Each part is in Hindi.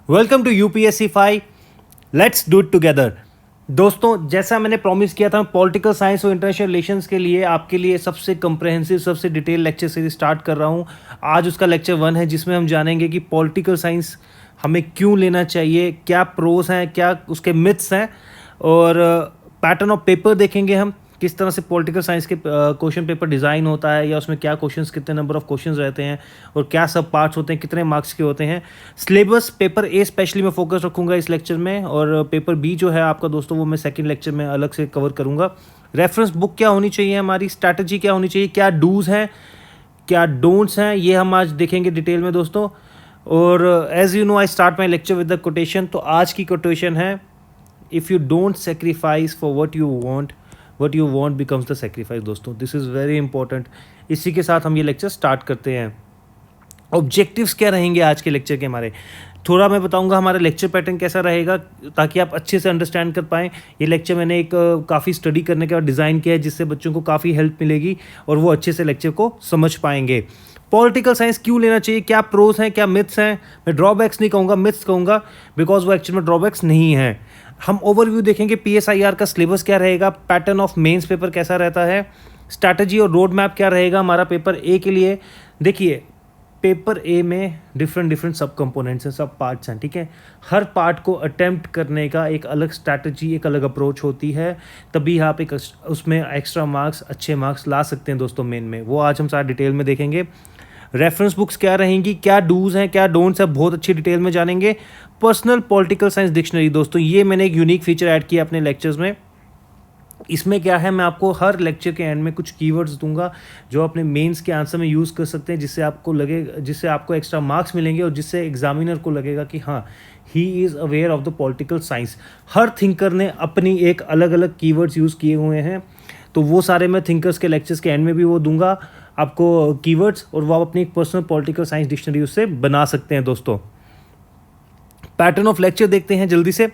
Welcome to UPSC 5। Let's do it together. दोस्तों, जैसा मैंने प्रॉमिस किया था, पॉलिटिकल साइंस और इंटरनेशनल रिलेशंस के लिए आपके लिए सबसे कंप्रहेंसिव, सबसे डिटेल लेक्चर सीरीज स्टार्ट कर रहा हूं। आज उसका लेक्चर 1 है, जिसमें हम जानेंगे कि पॉलिटिकल साइंस हमें क्यों लेना चाहिए, क्या प्रोस हैं, क्या उसके मिथ्स हैं, और पैटर्न ऑफ पेपर देखेंगे हम, किस तरह से पॉलिटिकल साइंस के क्वेश्चन पेपर डिज़ाइन होता है, या उसमें क्या क्वेश्चंस, कितने नंबर ऑफ क्वेश्चंस रहते हैं, और क्या सब पार्ट्स होते हैं, कितने मार्क्स के होते हैं। सिलेबस पेपर ए स्पेशली मैं फोकस रखूंगा इस लेक्चर में, और पेपर बी जो है आपका दोस्तों, वो मैं सेकंड लेक्चर में अलग से कवर करूंगा। रेफरेंस बुक क्या होनी चाहिए, हमारी स्ट्रैटेजी क्या होनी चाहिए, क्या डूज हैं, क्या डोंट्स हैं, ये हम आज देखेंगे डिटेल में दोस्तों। और as you know, I start my lecture with the quotation. तो आज की कोटेशन है, if you don't sacrifice for what you want becomes the sacrifice. दोस्तों, दिस इज़ वेरी इंपॉर्टेंट। इसी के साथ हम ये लेक्चर स्टार्ट करते हैं। ऑब्जेक्टिव्स क्या रहेंगे आज के लेक्चर के हमारे, थोड़ा मैं बताऊंगा हमारा लेक्चर पैटर्न कैसा रहेगा, ताकि आप अच्छे से अंडरस्टैंड कर पाएँ। ये लेक्चर मैंने एक काफ़ी स्टडी करने के बाद डिज़ाइन किया है, जिससे बच्चों को काफ़ी हेल्प मिलेगी और वो अच्छे से लेक्चर को समझ पाएंगे। पॉलिटिकल साइंस क्यों लेना चाहिए, क्या प्रोस हैं, क्या मिथ्स हैं। मैं ड्रॉबैक्स नहीं कहूँगा, मिथ्स कहूँगा, बिकॉज वो एक्चुअल में ड्रॉबैक्स नहीं हैं। हम ओवरव्यू देखेंगे, पीएसआईआर का सिलेबस क्या रहेगा, पैटर्न ऑफ मेंस पेपर कैसा रहता है, स्ट्रैटेजी और रोड मैप क्या रहेगा हमारा पेपर ए के लिए। देखिए, पेपर ए में डिफरेंट सब कंपोनेंट्स हैं, सब पार्ट्स हैं, ठीक है। हर पार्ट को अटेम्प्ट करने का एक अलग स्ट्रैटेजी, एक अलग अप्रोच होती है, तभी आप एक उसमें एक्स्ट्रा मार्क्स, अच्छे मार्क्स ला सकते हैं दोस्तों मेन में। वो आज हम सारा डिटेल में देखेंगे। रेफरेंस बुक्स क्या रहेंगी, क्या डूज हैं, क्या डोंट्स हैं, बहुत अच्छी डिटेल में जानेंगे। पर्सनल पॉलिटिकल साइंस डिक्शनरी दोस्तों, ये मैंने एक यूनिक फीचर ऐड किया अपने लेक्चर्स में। इसमें क्या है, मैं आपको हर लेक्चर के एंड में कुछ कीवर्ड्स दूंगा जो अपने मेंस के आंसर में यूज़ कर सकते हैं, जिससे आपको एक्स्ट्रा मार्क्स मिलेंगे, और जिससे एग्जामिनर को लगेगा कि हाँ, he is aware of the political science. Her thinker ने अपनी एक अलग अलग कीवर्ड्स यूज़ किए हुए हैं, तो वो सारे मैं थिंकर्स के लेक्चर्स के एंड में भी वो दूंगा आपको कीवर्ड्स, और वो आप अपनी एक पर्सनल पॉलिटिकल साइंस डिक्शनरी उससे बना सकते हैं दोस्तों। पैटर्न ऑफ लेक्चर देखते हैं जल्दी से।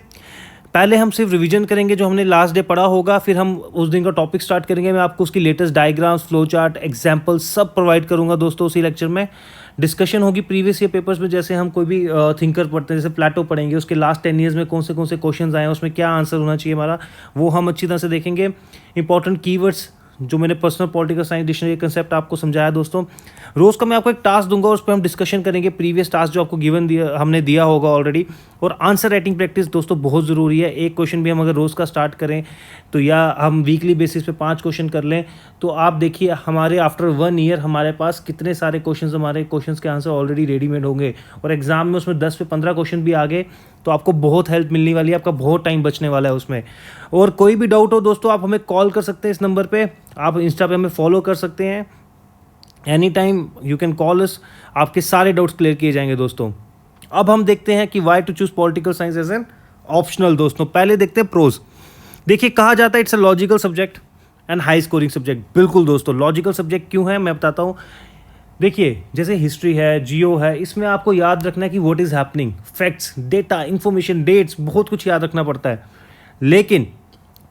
पहले हम सिर्फ रिवीजन करेंगे जो हमने लास्ट डे पढ़ा होगा, फिर हम उस दिन का टॉपिक स्टार्ट करेंगे। मैं आपको उसकी latest diagrams, flow chart, example सब प्रोवाइड करूंगा दोस्तों उसी लेक्चर में। डिस्कशन होगी प्रीवियस ईयर पेपर्स में, जैसे हम कोई भी थिंकर पढ़ते हैं, जैसे प्लेटो पढ़ेंगे, उसके लास्ट 10 ईयर्स में कौन से क्वेश्चन आए हैं, उसमें क्या आंसर होना चाहिए हमारा, वो हम अच्छी तरह से देखेंगे। इंपॉर्टेंट कीवर्ड्स जो मैंने personal political science dictionary concept आपको समझाया दोस्तों। रोज़ का मैं आपको एक टास्क दूंगा, उस पर हम डिस्कशन करेंगे प्रीवियस टास्क जो आपको हमने दिया होगा ऑलरेडी। और आंसर राइटिंग प्रैक्टिस दोस्तों बहुत ज़रूरी है। एक क्वेश्चन भी हम अगर रोज़ का स्टार्ट करें तो, या हम वीकली बेसिस पे 5 क्वेश्चन कर लें, तो आप देखिए हमारे आफ्टर 1 ईयर हमारे पास कितने सारे हमारे क्वेश्चन के आंसर ऑलरेडी रेडीमेड होंगे, और एग्जाम में उसमें 10 से 15 क्वेश्चन भी आ गए तो आपको बहुत हेल्प मिलने वाली है, आपका बहुत टाइम बचने वाला है उसमें। और कोई भी डाउट हो दोस्तों, आप हमें कॉल कर सकते हैं इस नंबर पे, आप इंस्टा पे हमें फॉलो कर सकते हैं। Any time you can call अस, आपके सारे डाउट्स क्लियर किए जाएंगे दोस्तों। अब हम देखते हैं कि why to choose political science as an optional दोस्तों। पहले देखते हैं प्रोज। देखिए, कहा जाता है it's a logical subject and high scoring subject. बिल्कुल दोस्तों, लॉजिकल सब्जेक्ट क्यों है मैं बताता हूँ। देखिए, जैसे हिस्ट्री है, जियो है, इसमें आपको याद रखना है कि what is happening, facts, data, information, dates, बहुत कुछ याद रखना पड़ता है। लेकिन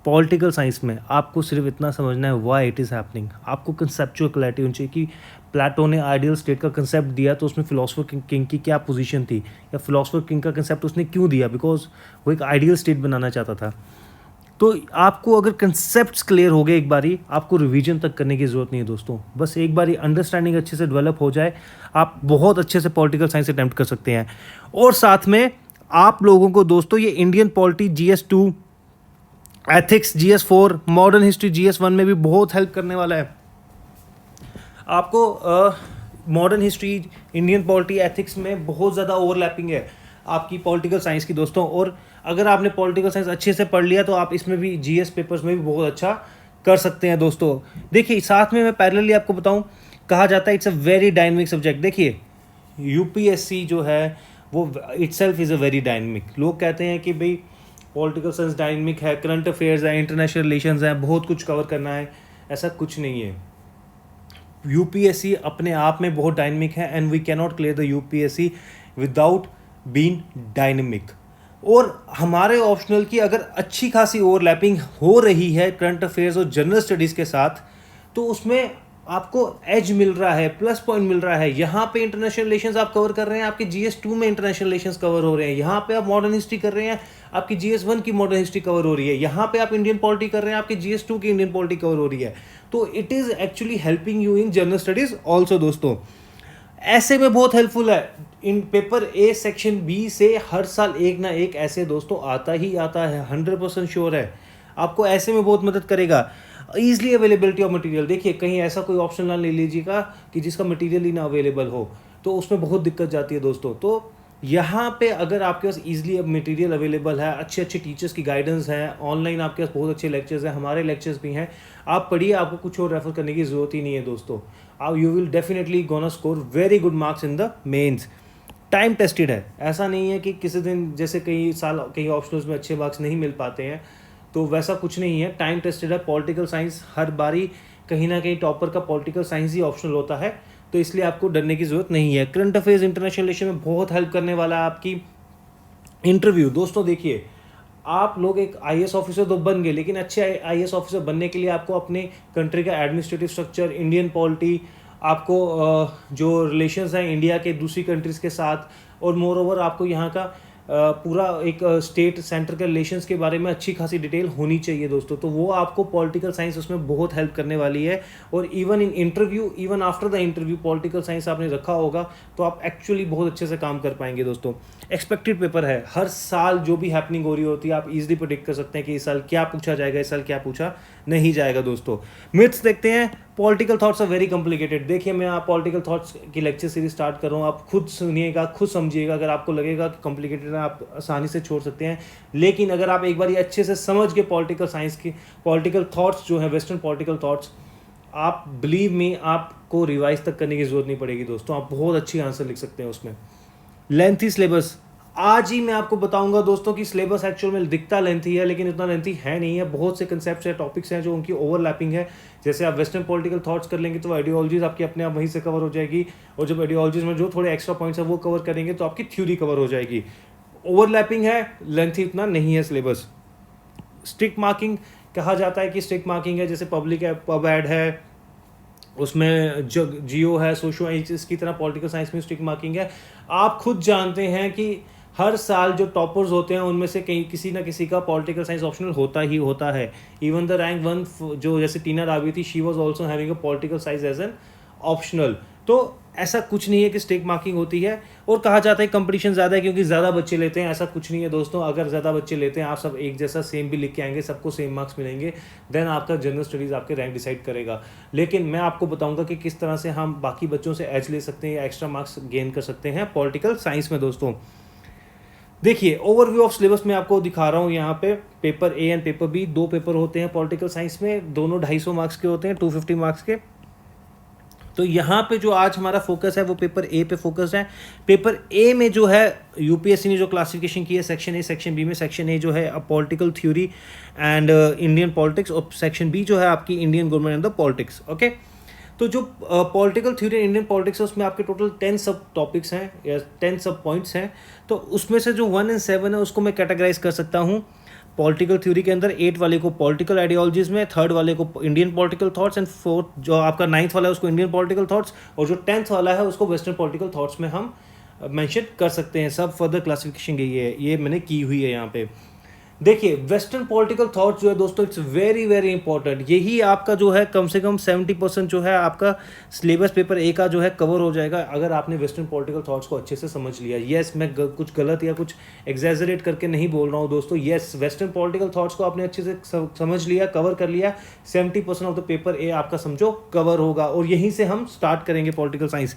पॉलिटिकल साइंस में आपको सिर्फ इतना समझना है व्हाई इट इज़ हैपनिंग। आपको कंसेप्चुअल क्लैरिटी होनी चाहिए कि प्लेटो ने आइडियल स्टेट का कंसेप्ट दिया तो उसमें फिलोसफर किंग की क्या पोजीशन थी, या फिलोसफर किंग का कंसेप्ट उसने क्यों दिया, बिकॉज वो एक आइडियल स्टेट बनाना चाहता था। तो आपको अगर कंसेप्ट्स क्लियर हो गए एक बारी, आपको रिवीजन तक करने की ज़रूरत नहीं है दोस्तों। बस एक बारी अंडरस्टैंडिंग अच्छे से डेवलप हो जाए, आप बहुत अच्छे से पॉलिटिकल साइंस अटेम्प्ट कर सकते हैं। और साथ में आप लोगों को दोस्तों ये Indian polity GS2, ethics GS4, modern history GS1 में भी बहुत हेल्प करने वाला है आपको। Modern history, Indian polity, ethics में बहुत ज़्यादा ओवरलैपिंग है आपकी पॉलिटिकल साइंस की दोस्तों। और अगर आपने पॉलिटिकल साइंस अच्छे से पढ़ लिया तो आप इसमें भी GS पेपर्स में भी बहुत अच्छा कर सकते हैं दोस्तों। देखिए, साथ में मैं पैरेलली आपको बताऊं, कहा जाता है it's a very dynamic subject. देखिए, UPSC जो है वो itself is a very dynamic. लोग कहते हैं कि भाई पॉलिटिकल साइंस डायनेमिक है, करंट अफेयर्स है, इंटरनेशनल रिलेशंस हैं, बहुत कुछ कवर करना है, ऐसा कुछ नहीं है। UPSC अपने आप में बहुत डायनेमिक है, and we can not clear the UPSC without being dynamic. और हमारे ऑप्शनल की अगर अच्छी खासी ओवरलैपिंग हो रही है करंट अफेयर्स और जनरल स्टडीज़ के साथ, तो उसमें आपको एज मिल रहा है, प्लस पॉइंट मिल रहा है। यहाँ पे इंटरनेशनल रिलेशंस आप कवर कर रहे हैं, आपके GS2 में इंटरनेशनल रिलेशंस कवर हो रहे हैं। यहाँ पे आप मॉडर्न हिस्ट्री कर रहे हैं, आपकी GS1 की मॉडर्न हिस्ट्री कवर हो रही है। यहाँ पे आप इंडियन पॉलिटी कर रहे हैं, आपकी GS2 की इंडियन पॉलिटी कवर हो रही है। तो it is actually helping you in general studies also दोस्तों। ऐसे में बहुत हेल्पफुल है। In paper A section B से हर साल एक ना एक ऐसे दोस्तों आता ही आता है, 100% श्योर है। आपको ऐसे में बहुत मदद करेगा। ईजिली अवेलेबिलिटी ऑफ मटेरियल, देखिए कहीं ऐसा कोई ऑप्शन ना ले लीजिएगा कि जिसका मटेरियल ही ना अवेलेबल हो, तो उसमें बहुत दिक्कत जाती है दोस्तों। तो यहाँ पे अगर आपके पास ईजिली अब मटेरियल अवेलेबल है, अच्छे अच्छे टीचर्स की गाइडेंस है, ऑनलाइन आपके पास बहुत अच्छे लेक्चर्स हैं, हमारे लेक्चर्स भी हैं, आप पढ़िए, आपको कुछ और रेफर करने की ज़रूरत ही नहीं है दोस्तों। आप you will definitely gonna score very good marks in the mains. Time tested है, ऐसा नहीं है कि किसी दिन जैसे कई साल कई ऑप्शनल्स में अच्छे मार्क्स नहीं मिल पाते हैं, तो वैसा कुछ नहीं है। टाइम टेस्टेड है। पॉलिटिकल साइंस हर बारी कहीं ना कहीं टॉपर का पॉलिटिकल साइंस ही ऑप्शनल होता है, तो इसलिए आपको डरने की ज़रूरत नहीं है। करंट अफेयर्स इंटरनेशनल रिलेशन में बहुत हेल्प करने वाला है आपकी। इंटरव्यू दोस्तों देखिए, आप लोग एक IAS ऑफिसर तो बन गए, लेकिन अच्छे IAS ऑफिसर बनने के लिए आपको अपने कंट्री का एडमिनिस्ट्रेटिव स्ट्रक्चर, इंडियन पॉलिटी, आपको जो रिलेशंस हैं इंडिया के दूसरी कंट्रीज़ के साथ, और मोर ओवर आपको यहाँ का पूरा एक स्टेट सेंटर के रिलेशंस के बारे में अच्छी खासी डिटेल होनी चाहिए दोस्तों। तो वो आपको पॉलिटिकल साइंस उसमें बहुत हेल्प करने वाली है। और even in interview, even after the interview political science आपने रखा होगा तो आप एक्चुअली बहुत अच्छे से काम कर पाएंगे दोस्तों। एक्सपेक्टेड पेपर है, हर साल जो भी हैपनिंग हो रही होती है आप इजीली प्रेडिक्ट कर सकते हैं कि इस साल क्या पूछा जाएगा, इस साल क्या पूछा नहीं जाएगा दोस्तों। मिथ्स देखते हैं। Political thoughts are very complicated. देखिए मैं आप पॉलिटिकल थॉट्स की लेक्चर सीरीज स्टार्ट कर रहा हूँ, आप खुद सुनिएगा, खुद समझिएगा। अगर आपको लगेगा कि कॉम्प्लिकेटेड है आप आसानी से छोड़ सकते हैं, लेकिन अगर आप एक बार ये अच्छे से समझ के पॉलिटिकल साइंस की पॉलिटिकल थॉट्स जो है वेस्टर्न पॉलिटिकल थॉट्स, आप बिलीव मी आपको रिवाइज तक करने की जरूरत नहीं पड़ेगी दोस्तों, आप बहुत अच्छी आंसर लिख सकते हैं उसमें। लेंथी सिलेबस, आज ही मैं आपको बताऊंगा दोस्तों कि सिलेबस एक्चुअल में दिखता लेंथी है, लेकिन इतना लेंथी है नहीं है। बहुत से कंसेप्ट्स हैं, टॉपिक्स हैं जो उनकी ओवरलैपिंग है। जैसे आप वेस्टर्न पॉलिटिकल थॉट्स कर लेंगे तो आइडियोलॉजीज आपकी अपने आप वहीं से कवर हो जाएगी, और जब आइडियोलॉजीज में जो थोड़े एक्स्ट्रा पॉइंट्स है वो कवर करेंगे तो आपकी थ्योरी कवर हो जाएगी। ओवरलैपिंग है, लेंथी इतना नहीं है सिलेबस। स्ट्रिक्ट मार्किंग कहा जाता है कि स्ट्रिक्ट मार्किंग है, जैसे पब्लिक है, पब एड है, उसमें जो जियो है, सोशो, इसकी तरह पॉलिटिकल साइंस में स्ट्रिक्ट मार्किंग है। आप खुद जानते हैं कि हर साल जो टॉपर्स होते हैं उनमें से कहीं किसी ना किसी का पॉलिटिकल साइंस ऑप्शनल होता ही होता है। इवन द रैंक 1 जो जैसे टीना रावी थी, she was also having a political science as an optional. तो ऐसा कुछ नहीं है कि स्ट्रिक्ट मार्किंग होती है। और कहा जाता है कंपटीशन ज़्यादा है क्योंकि ज़्यादा बच्चे लेते हैं, ऐसा कुछ नहीं है दोस्तों। अगर ज़्यादा बच्चे लेते हैं, आप सब एक जैसा सेम भी लिख के आएंगे, सबको सेम मार्क्स मिलेंगे, देन आपका जनरल स्टडीज़ आपके रैंक डिसाइड करेगा। लेकिन मैं आपको बताऊंगा कि किस तरह से हम बाकी बच्चों से एज ले सकते हैं या एक्स्ट्रा मार्क्स गेन कर सकते हैं पॉलिटिकल साइंस में दोस्तों। देखिए ओवरव्यू ऑफ सिलेबस मैं आपको दिखा रहा हूँ यहाँ पे। Paper A and paper B, 2 paper होते हैं पॉलिटिकल साइंस में, दोनों 250 मार्क्स के होते हैं, 250 मार्क्स के। तो यहाँ पे जो आज हमारा फोकस है वो पेपर ए पे फोकस है। पेपर ए में जो है यूपीएससी ने जो क्लासिफिकेशन की है, सेक्शन ए, सेक्शन बी में सेक्शन ए जो है political theory and Indian politics, और सेक्शन बी जो है आपकी Indian government and the politics. Okay, तो जो पॉलिटिकल थ्योरी इंडियन पॉलिटिक्स है उसमें आपके टोटल 10 सब टॉपिक्स हैं या 10 सब पॉइंट्स हैं। तो उसमें से जो 1 और 7 है उसको मैं कैटेगराइज कर सकता हूँ पॉलिटिकल थ्योरी के अंदर। 8 वाले को पॉलिटिकल आइडियोलॉजीज में, 3rd वाले को Indian political thoughts, and 4th जो आपका 9th वाला है उसको इंडियन पॉलिटिकल थॉट्स, और जो 10th वाला है उसको वेस्टर्न पॉलिटिकल थॉट्स में हम मेंशन कर सकते हैं। सब फर्दर क्लासिफिकेशन गई है, ये मैंने की हुई है यहाँ पे। देखिए वेस्टर्न पॉलिटिकल थॉट जो है दोस्तों, इट्स वेरी वेरी इंपॉर्टेंट। यही आपका जो है कम से कम 70% जो है आपका सिलेबस पेपर ए का जो है कवर हो जाएगा अगर आपने वेस्टर्न पॉलिटिकल थॉट्स को अच्छे से समझ लिया। यस, मैं कुछ गलत या कुछ एग्जैजरेट करके नहीं बोल रहा हूँ दोस्तों। यस, वेस्टर्न पॉलिटिकल थॉट्स को आपने अच्छे से समझ लिया, कवर कर लिया, 70% ऑफ द पेपर ए आपका समझो कवर होगा, और यहीं से हम स्टार्ट करेंगे पॉलिटिकल साइंस।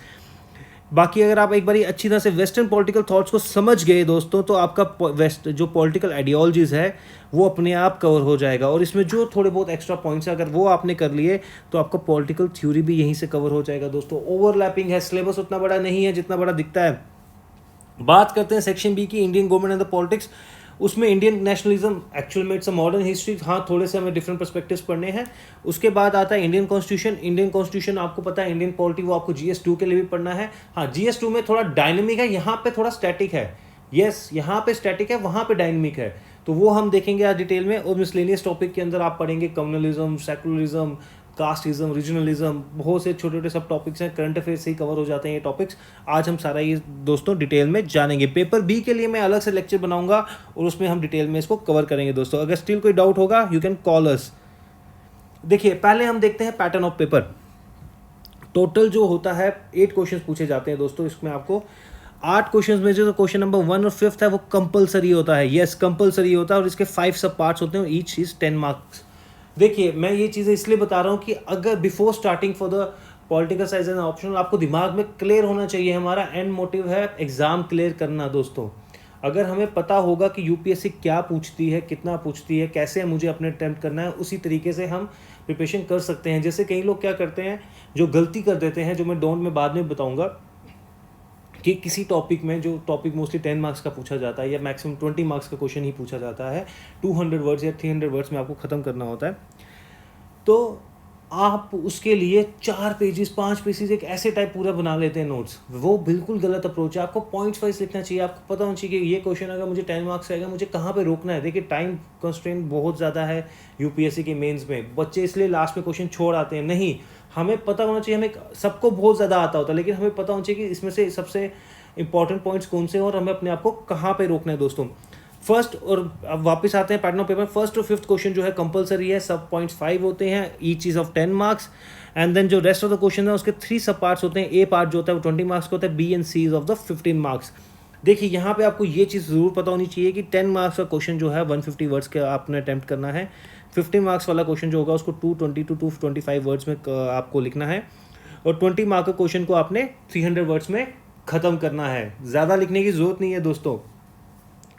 बाकी अगर आप एक बार अच्छी तरह से वेस्टर्न पॉलिटिकल थॉट्स को समझ गए दोस्तों, तो आपका वेस्ट जो पॉलिटिकल आइडियोलॉजीज है वो अपने आप कवर हो जाएगा। और इसमें जो थोड़े बहुत एक्स्ट्रा पॉइंट्स हैं अगर वो आपने कर लिए तो आपका पॉलिटिकल थ्योरी भी यहीं से कवर हो जाएगा दोस्तों। ओवरलैपिंग है, सिलेबस उतना बड़ा नहीं है जितना बड़ा दिखता है। बात करते हैं सेक्शन बी की, Indian government and the politics. उसमें इंडियन नेशनलिज्म, एक्चुअल में इट्स अ मॉडर्न हिस्ट्री। हाँ, थोड़े से हमें डिफरेंट पर्सपेक्टिव्स पढ़ने हैं। उसके बाद आता है इंडियन कॉन्स्टिट्यूशन। इंडियन कॉन्स्टिट्यूशन आपको पता है, इंडियन पॉलिटी वो आपको GS2 के लिए भी पढ़ना है। हाँ, GS2 में थोड़ा डायनेमिक है, यहाँ पे थोड़ा स्टैटिक है। यस, यहाँ पे स्टैटिक है, वहाँ पे डायनेमिक है, तो वो हम देखेंगे आज डिटेल में। और मिसलेनियस टॉपिक के अंदर आप पढ़ेंगे कम्युनलिज्म, सेकुलरिज्म, कास्टिज्म, रीजनलिज्म, बहुत से छोटे छोटे सब टॉपिक्स हैं, करंट अफेयर से ही कवर हो जाते हैं ये टॉपिक्स। आज हम सारा ये दोस्तों डिटेल में जानेंगे। पेपर बी के लिए मैं अलग से लेक्चर बनाऊंगा और उसमें हम डिटेल में इसको कवर करेंगे दोस्तों। अगर स्टिल कोई डाउट होगा यू कैन कॉल अस। देखिए पहले हम देखते हैं पैटर्न ऑफ पेपर। टोटल जो होता है 8 क्वेश्चन पूछे जाते हैं दोस्तों। इसमें आपको 8 क्वेश्चन में जो क्वेश्चन नंबर 1 और 5 है वो कंपलसरी होता है। यस, कंपलसरी होता है और इसके 5 सब पार्ट्स होते हैं, ईच इज 10 मार्क्स। देखिए मैं ये चीज़ें इसलिए बता रहा हूँ कि अगर before starting for the political science and optional आपको दिमाग में क्लियर होना चाहिए। हमारा एंड मोटिव है एग्जाम क्लियर करना दोस्तों। अगर हमें पता होगा कि यूपीएससी क्या पूछती है, कितना पूछती है, कैसे मुझे अपने अटेम्प्ट करना है, उसी तरीके से हम प्रिपरेशन कर सकते हैं। जैसे कई लोग क्या करते हैं, जो गलती कर देते हैं, जो मैं डोंट में बाद में बताऊंगा, कि किसी टॉपिक में जो टॉपिक मोस्टली 10 मार्क्स का पूछा जाता है या मैक्सिमम 20 मार्क्स का क्वेश्चन ही पूछा जाता है, 200 वर्ड्स या 300 वर्ड्स में आपको ख़त्म करना होता है, तो आप उसके लिए 4 पेजेस 5 पेजेस एक ऐसे टाइप पूरा बना लेते हैं नोट्स। वो बिल्कुल गलत अप्रोच है। आपको पॉइंट्स वाइज लिखना चाहिए। आपको पता होना चाहिए कि ये क्वेश्चन अगर मुझे 10 मार्क्स आएगा, मुझे कहाँ पे रोकना है। देखिए टाइम कंस्ट्रेंट बहुत ज़्यादा है यूपीएससी के मेंस में। बच्चे इसलिए लास्ट में क्वेश्चन छोड़ आते हैं। नहीं, हमें पता होना चाहिए। हमें सबको बहुत ज़्यादा आता होता है, लेकिन हमें पता होना चाहिए कि इसमें से सबसे इंपॉर्टेंट पॉइंट्स कौन से हैं और हमें अपने आप को कहाँ पे रोकना है दोस्तों। फर्स्ट, और अब वापस आते हैं पैटर्न ऑफ पेपर। फर्स्ट और 5th क्वेश्चन जो है कंपलसरी है, सब पॉइंट्स 5 होते हैं, each is of 10 marks. And then जो रेस्ट ऑफ द क्वेश्चन है उसके 3 सब पार्ट्स होते हैं। ए पार्ट जो होता है वो 20 मार्क्स का होता है, B and C is of the 15 marks. देखिए यहाँ पे आपको ये चीज़ ज़रूर पता होनी चाहिए कि 10 मार्क्स का क्वेश्चन जो है 150 वर्ड्स के आपने अटैम्प्ट करना है। 15 मार्क्स वाला क्वेश्चन जो होगा उसको 220 to 225 वर्ड्स में आपको लिखना है, और 20 मार्क का क्वेश्चन को आपने 300 वर्ड्स में ख़त्म करना है। ज़्यादा लिखने की ज़रूरत नहीं है दोस्तों।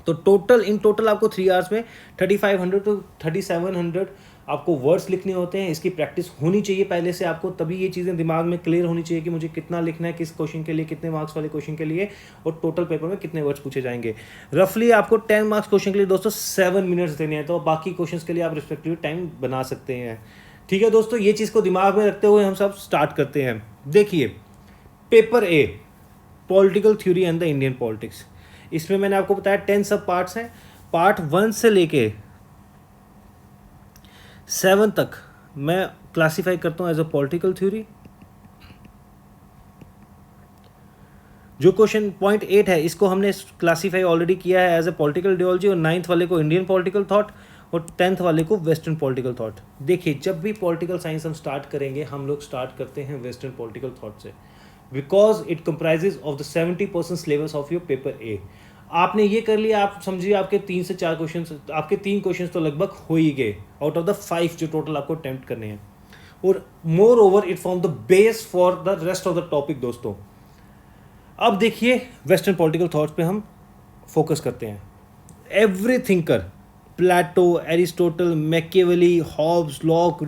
तो इन टोटल आपको 3 आवर्स में 3500 to 3700 आपको वर्ड्स लिखने होते हैं। इसकी प्रैक्टिस होनी चाहिए पहले से आपको, तभी ये चीज़ें दिमाग में क्लियर होनी चाहिए कि मुझे कितना लिखना है, किस क्वेश्चन के लिए, कितने मार्क्स वाले क्वेश्चन के लिए, और टोटल पेपर में कितने वर्ड्स पूछे जाएंगे। रफली आपको 10 मार्क्स क्वेश्चन के लिए दोस्तों 7 मिनट्स देने हैं, तो बाकी क्वेश्चन के लिए आप रिस्पेक्टिव टाइम बना सकते हैं। ठीक है दोस्तों, ये चीज़ को दिमाग में रखते हुए हम सब स्टार्ट करते हैं। देखिए paper A, political theory and the Indian politics. इसमें मैंने आपको बताया 10 सब पार्ट्स हैं। पार्ट 1 से लेके 7 तक मैं क्लासीफाई करता हूँ एज अ पॉलिटिकल थ्योरी। जो क्वेश्चन पॉइंट 8 है इसको हमने क्लासीफाई ऑलरेडी किया है एज अ पॉलिटिकल आइडियोलॉजी, और 9th वाले को इंडियन पॉलिटिकल थॉट, और 10th वाले को वेस्टर्न पॉलिटिकल थॉट। देखिए जब भी पॉलिटिकल साइंस हम स्टार्ट करेंगे, हम लोग स्टार्ट करते हैं वेस्टर्न पॉलिटिकल थॉट से, because it comprises of the 70% syllabus of your paper A. आपने ये कर लिया, आप समझिए आपके 3 से 4 क्वेश्चन, आपके 3 क्वेश्चन तो लगभग हो ही गए आउट ऑफ द 5 जो टोटल आपको अटेम्प्ट करने हैं, और more over it form the base for the rest of the topic दोस्तों। अब देखिए वेस्टर्न पॉलिटिकल थॉट्स पे हम फोकस करते हैं। Every thinker, Plato, Aristotle, Machiavelli, Hobbes, Locke,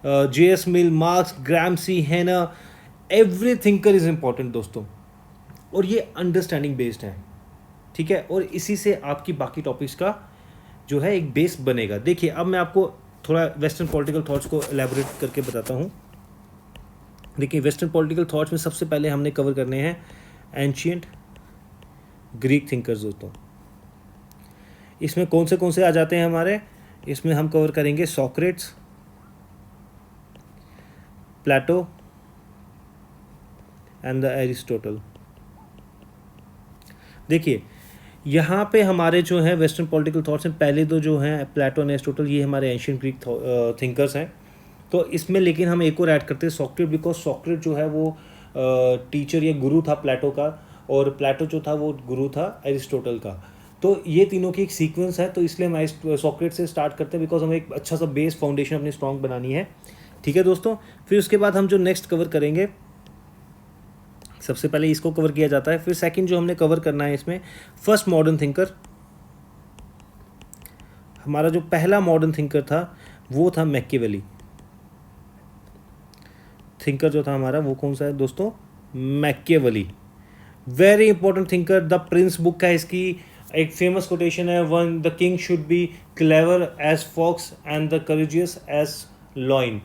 J.S. Mill, Marx, Gramsci, Hannah, every thinker is important दोस्तों, और ये अंडरस्टैंडिंग बेस्ड है। ठीक है, और इसी से आपकी बाकी टॉपिक्स का जो है एक बेस बनेगा। देखिए अब मैं आपको थोड़ा वेस्टर्न पॉलिटिकल थॉट्स को एलैबोरेट करके बताता हूँ। देखिए वेस्टर्न पॉलिटिकल थॉट्स में सबसे पहले हमने कवर करने हैं एंशिएंट ग्रीक थिंकर्स दोस्तों। इसमें कौन से आ जाते हैं हमारे, इसमें हम कवर करेंगे Socrates, Plato and the Aristotle. देखिए यहाँ पे हमारे जो हैं वेस्टर्न पॉलिटिकल थॉट्स हैं, पहले तो जो हैं प्लेटो एंड एरिस्टोटल, ये हमारे एंशिएंट ग्रीक थिंकर्स हैं। तो इसमें लेकिन हम एक और ऐड करते हैं सोक्रेट, बिकॉज सोक्रेट जो है वो टीचर या गुरु था प्लेटो का, और प्लेटो जो था वो गुरु था एरिस्टोटल का। तो ये तीनों की एक सीक्वेंस है, तो इसलिए हम सोक्रेट से स्टार्ट करते हैं, बिकॉज हमें एक अच्छा सा बेस फाउंडेशन अपनी स्ट्रॉन्ग बनानी है। ठीक है दोस्तों, फिर उसके बाद हम जो नेक्स्ट कवर करेंगे, सबसे पहले इसको कवर किया जाता है, फिर सेकंड जो हमने कवर करना है इसमें फर्स्ट मॉडर्न थिंकर। हमारा जो पहला मॉडर्न थिंकर था वो था मैकियावेली। थिंकर जो था हमारा वो कौन सा है दोस्तों, Machiavelli. Very important thinker. The Prince book है इसकी, एक फेमस कोटेशन है, one the king should be clever as fox and the courageous as lion.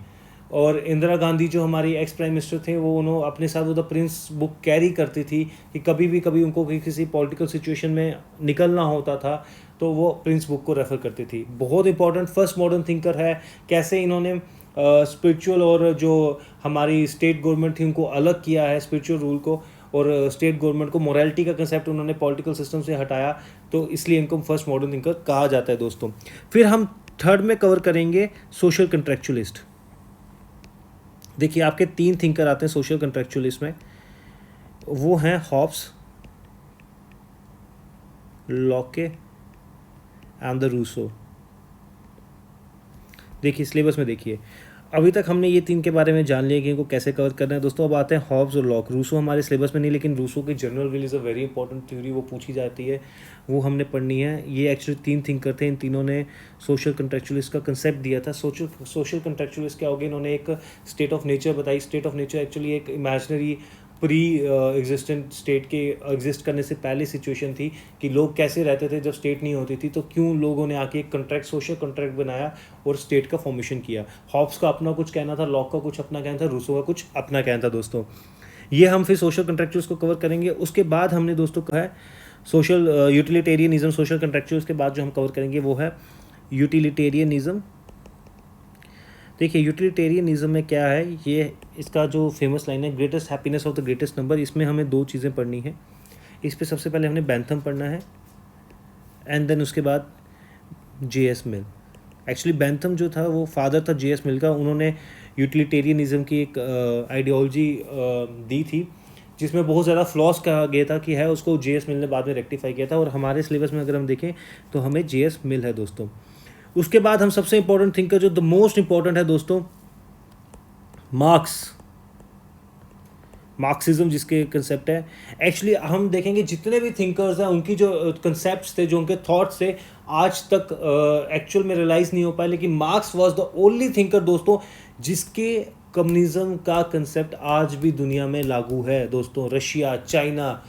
और इंदिरा गांधी जो हमारी एक्स प्राइम मिनिस्टर थे, वो उन्होंने अपने साथ वो द प्रिंस बुक कैरी करती थी कि कभी उनको किसी पॉलिटिकल सिचुएशन में निकलना होता था तो वो प्रिंस बुक को रेफ़र करती थी। बहुत इंपॉर्टेंट फर्स्ट मॉडर्न थिंकर है। कैसे इन्होंने स्पिरिचुअल और जो हमारी स्टेट गवर्नमेंट थी उनको अलग किया है, स्पिरिचुअल रूल को, और स्टेट गवर्नमेंट को मोरालिटी का कंसेप्ट उन्होंने पॉलिटिकल सिस्टम से हटाया, तो इसलिए इनको फर्स्ट मॉडर्न थिंकर कहा जाता है दोस्तों। फिर हम थर्ड में कवर करेंगे सोशल कंट्रेक्चुअलिस्ट। देखिए आपके 3 थिंकर आते हैं सोशल कंट्रेक्चुअलिस्ट में, वो हैं Hobbes, Locke and the Rousseau. देखिए सिलेबस में देखिए, अभी तक हमने ये 3 के बारे में जान लिया कि इनको कैसे कवर करना है दोस्तों। अब आते हैं हॉब्स और लॉक। रूसो हमारे सिलेबस में नहीं, लेकिन रूसो की general will is a very important theory, वो पूछी जाती है, वो हमने पढ़नी है। ये एक्चुअली 3 थिंकर थे, इन तीनों ने सोशल कंट्रेक्चुअलिस्ट का कंसेप्ट दिया था। सोशल कंट्रेक्चुअलिस्ट क्या हो गया, इन्होंने एक स्टेट ऑफ नेचर बताई। स्टेट ऑफ नेचर एक्चुअली एक इमेजिनरी प्री एग्जिस्टेंट स्टेट के एग्जिस्ट करने से पहले सिचुएशन थी कि लोग कैसे रहते थे जब स्टेट नहीं होती थी, तो क्यों लोगों ने आके एक कंट्रैक्ट, सोशल कंट्रैक्ट बनाया और स्टेट का फॉर्मेशन किया। हॉब्स का अपना कुछ कहना था, लॉक का कुछ अपना कहना था, रूसो का कुछ अपना कहना था दोस्तों। ये हम फिर सोशल कंट्रैक्चुअल्स को कवर करेंगे। उसके बाद हमने दोस्तों कहा है सोशल यूटिलिटेरियनिज्म। सोशल कंट्रैक्चुअल्स के बाद जो हम कवर करेंगे वो है यूटिलिटेरियनिज्म। देखिए यूटिलिटेरियनिज्म में क्या है, ये इसका जो फेमस लाइन है, greatest happiness of the greatest number. इसमें हमें 2 चीज़ें पढ़नी है। इस पे सबसे पहले हमने बेंथम पढ़ना है, एंड देन उसके बाद J.S. मिल। एक्चुअली बेंथम जो था वो फादर था J.S. मिल का। उन्होंने यूटिलिटेरियनिज्म की एक आइडियोलॉजी दी थी जिसमें बहुत ज़्यादा फ्लॉस कहा गया था कि है, उसको J.S. मिल ने बाद में रेक्टिफाई किया था, और हमारे सिलेबस में अगर हम देखें तो हमें J.S. मिल है दोस्तों। उसके बाद हम सबसे इंपॉर्टेंट थिंकर, जो द मोस्ट इंपॉर्टेंट है दोस्तों, मार्क्स। मार्क्सिज्म जिसके कंसेप्ट है, एक्चुअली हम देखेंगे जितने भी थिंकर्स हैं उनकी जो कंसेप्ट्स थे, जो उनके थॉट्स थे, आज तक एक्चुअल में रियलाइज नहीं हो पाए, लेकिन marks was the only thinker दोस्तों जिसके कम्युनिज्म का कंसेप्ट आज भी दुनिया में लागू है दोस्तों। रशिया, चाइना,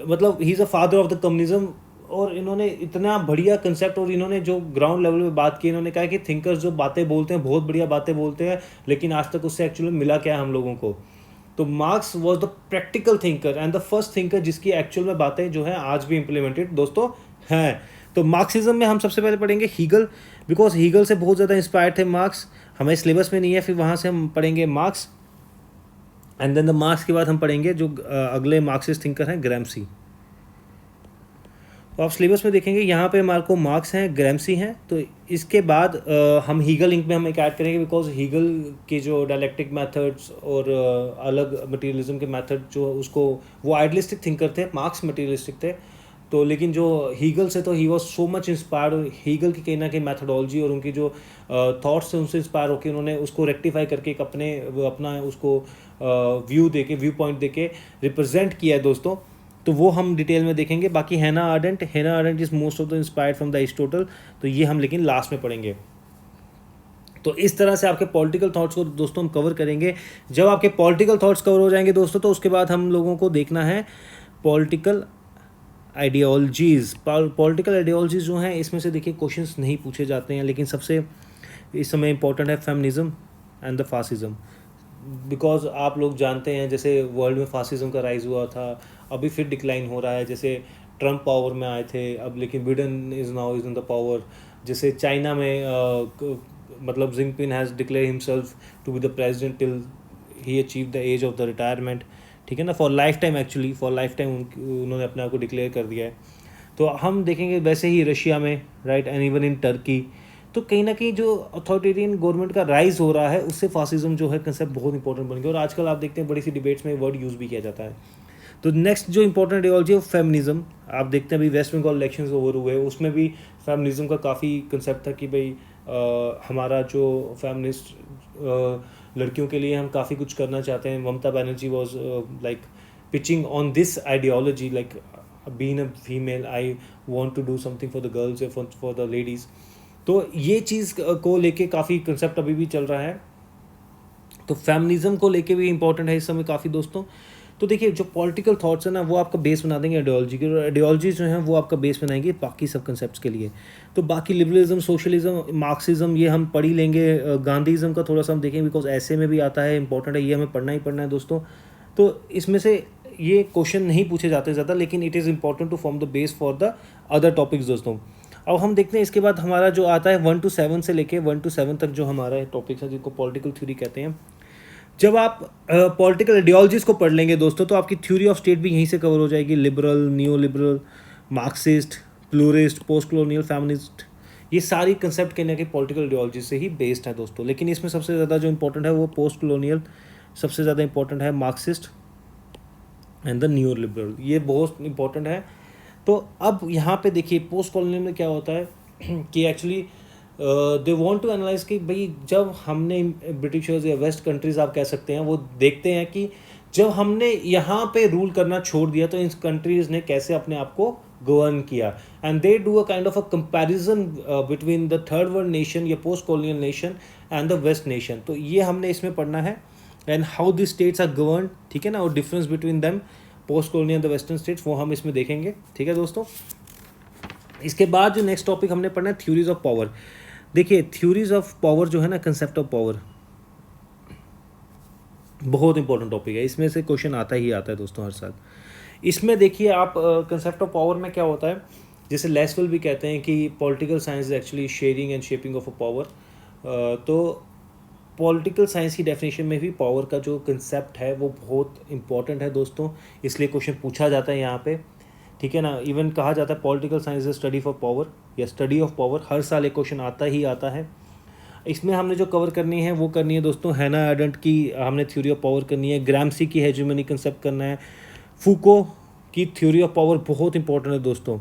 मतलब he is a father of the communism, और इन्होंने इतना बढ़िया कंसेप्ट, और इन्होंने जो ग्राउंड लेवल पे बात की, इन्होंने कहा कि थिंकर्स जो बातें बोलते हैं बहुत बढ़िया बातें बोलते हैं, लेकिन आज तक उससे एक्चुअली मिला क्या है हम लोगों को। तो marks was the practical thinker and the first thinker जिसकी एक्चुअल में बातें जो है आज भी इम्प्लीमेंटेड दोस्तों हैं। तो मार्क्सिज्म में हम सबसे पहले पढ़ेंगे हीगल, बिकॉज हीगल से बहुत ज़्यादा इंस्पायर्ड थे मार्क्स। हमें सिलेबस में नहीं है, फिर वहाँ से हम पढ़ेंगे Marx, and then the Marx के बाद हम पढ़ेंगे जो अगले मार्क्सिस्ट थिंकर हैं, ग्रैम्सी। तो आप सिलेबस में देखेंगे यहाँ पे हमारे को मार्क्स हैं, ग्रैम्सी हैं। तो इसके बाद हम हीगल इंक में हम एक ऐड करेंगे, बिकॉज हीगल के जो डायलेक्टिक मेथड्स और अलग मटेरियलिज्म के मेथड जो उसको, वो आइडियलिस्टिक थिंकर थे, मार्क्स मटेरियलिस्टिक थे। तो लेकिन जो हीगल से, तो he was so much inspired, और हीगल की कहीं ना कहीं मैथडोलॉजी और उनकी जो थॉट्स थे उनसे इंस्पायर होकर उन्होंने उसको रेक्टिफाई करके एक अपना उसको व्यू देके, व्यू पॉइंट देके रिप्रेजेंट किया है दोस्तों। तो वो हम डिटेल में देखेंगे। बाकी हैना ardent is most of the inspired from the Aristotle, तो ये हम लेकिन लास्ट में पढ़ेंगे। तो इस तरह से आपके पॉलिटिकल थॉट्स को दोस्तों हम कवर करेंगे। जब आपके पॉलिटिकल थॉट्स कवर हो जाएंगे दोस्तों, तो उसके बाद हम लोगों को देखना है पॉलिटिकल आइडियोलॉजीज़। पॉलिटिकल आइडियोलॉजीज़ जो हैं, इसमें से देखिए क्वेश्चंस नहीं पूछे जाते हैं, लेकिन सबसे इस समय इंपॉर्टेंट है feminism and the fascism. Because आप लोग जानते हैं जैसे वर्ल्ड में फासिज्म का राइज हुआ था, अभी फिर डिक्लाइन हो रहा है। जैसे ट्रम्प पावर में आए थे अब, लेकिन Biden is now is in the power. जैसे चाइना में मतलब Jinping has declare himself to be the president till he achieve the age of the retirement, ठीक है ना, for life time. Actually for life time उन्होंने अपने आप को डिक्लेयर कर दिया है। तो हम देखेंगे वैसे ही रशिया में, right, and even in Turkey. तो कहीं ना कहीं जो अथॉरिटेरियन गवर्नमेंट का राइज हो रहा है, उससे फासिज्म जो है कंसेप्ट बहुत इंपॉर्टेंट बन गया, और आजकल आप देखते हैं बड़ी सी डिबेट्स में वर्ड यूज़ भी किया जाता है। तो नेक्स्ट जो इंपॉर्टेंट आइडियोलॉजी है फेमिनिज्म। आप देखते हैं अभी वेस्ट बंगाल इलेक्शंस ओवर हुए, उसमें भी फेमिनिज्म का काफ़ी कंसेप्ट था कि भाई हमारा जो फेमिनिस्ट लड़कियों के लिए हम काफ़ी कुछ करना चाहते हैं। Mamata Banerjee was like pitching on this ideology, like being a female I want to do something for the girls, for the ladies. तो ये चीज़ को लेके काफ़ी कंसेप्ट अभी भी चल रहा है। तो फेमिनिज्म को लेके भी इंपॉर्टेंट है इस समय काफ़ी दोस्तों। तो देखिए जो पॉलिटिकल थॉट्स है ना, वो आपका बेस बना देंगे आइडियोलॉजी के, और आइडियोलॉजी जो है वो आपका बेस बनाएंगे बाकी सब कंसेप्ट्स के लिए। तो बाकी लिबरलिज्म, सोशलिज्म, मार्क्सिज्म ये हम पढ़ ही लेंगे। गांधीज़म का थोड़ा सा हम देखेंगे, बिकॉज ऐसे में भी आता है, इंपॉर्टेंट है, ये हमें पढ़ना ही पढ़ना है दोस्तों। तो इसमें से ये क्वेश्चन नहीं पूछे जाते ज़्यादा, लेकिन it is important to form the base for the other topics दोस्तों। अब हम देखते हैं इसके बाद हमारा जो आता है 1 to 7 से लेके 1 to 7 तक जो हमारा टॉपिक्स है जिनको पॉलिटिकल थ्योरी कहते हैं। जब आप पॉलिटिकल आइडियोलॉजीज को पढ़ लेंगे दोस्तों तो आपकी थ्योरी ऑफ स्टेट भी यहीं से कवर हो जाएगी। Liberal, neo liberal, Marxist, pluralist, post colonial, feminist, ये सारी कंसेप्ट कहीं ना कहीं पॉलिटिकल आइडियोलॉजी से ही बेस्ड है दोस्तों। लेकिन इसमें सबसे ज़्यादा जो इंपॉर्टेंट है वो पोस्ट कॉलोनियल सबसे ज़्यादा इंपॉर्टेंट है, Marxist and the new liberal, ये बहुत इंपॉर्टेंट है। तो अब यहाँ पे देखिए पोस्ट कॉलोनियल में क्या होता है कि actually they want to analyse कि भाई जब हमने ब्रिटिशर्स या वेस्ट कंट्रीज आप कह सकते हैं वो देखते हैं कि जब हमने यहाँ पे रूल करना छोड़ दिया तो इन कंट्रीज ने कैसे अपने आप को गवर्न किया, and they do a kind of a comparison between the third world nation या post colonial nation and the west nation. तो ये हमने इसमें पढ़ना है and how the states are govern, ठीक है ना, और difference between them post colonial the western states, वो हम इसमें देखेंगे, ठीक है दोस्तों। इसके बाद जो नेक्स्ट टॉपिक हमने पढ़ना है थ्योरीज ऑफ पावर। देखिए थ्योरीज ऑफ पावर जो है ना, कंसेप्ट ऑफ पावर बहुत इंपॉर्टेंट टॉपिक है, इसमें से क्वेश्चन आता ही आता है दोस्तों हर साल। इसमें देखिए आप कंसेप्ट ऑफ पावर में क्या होता है, जैसे लेसवेल भी कहते हैं कि political science is actually sharing and shaping of a power. तो पॉलिटिकल साइंस की डेफिनेशन में भी पावर का जो कंसेप्ट है वो बहुत इंपॉर्टेंट है दोस्तों, इसलिए क्वेश्चन पूछा जाता है यहाँ पे, ठीक है ना। इवन कहा जाता है political science is study for power या स्टडी ऑफ पावर, हर साल एक क्वेश्चन आता ही आता है। इसमें हमने जो कवर करनी है वो करनी है दोस्तों हैना एरेंट की, हमने थ्योरी ऑफ पावर करनी है, ग्राम्सी की हेजेमनी कंसेप्ट करना है, फूको की थ्योरी ऑफ पावर बहुत इंपॉर्टेंट है दोस्तों।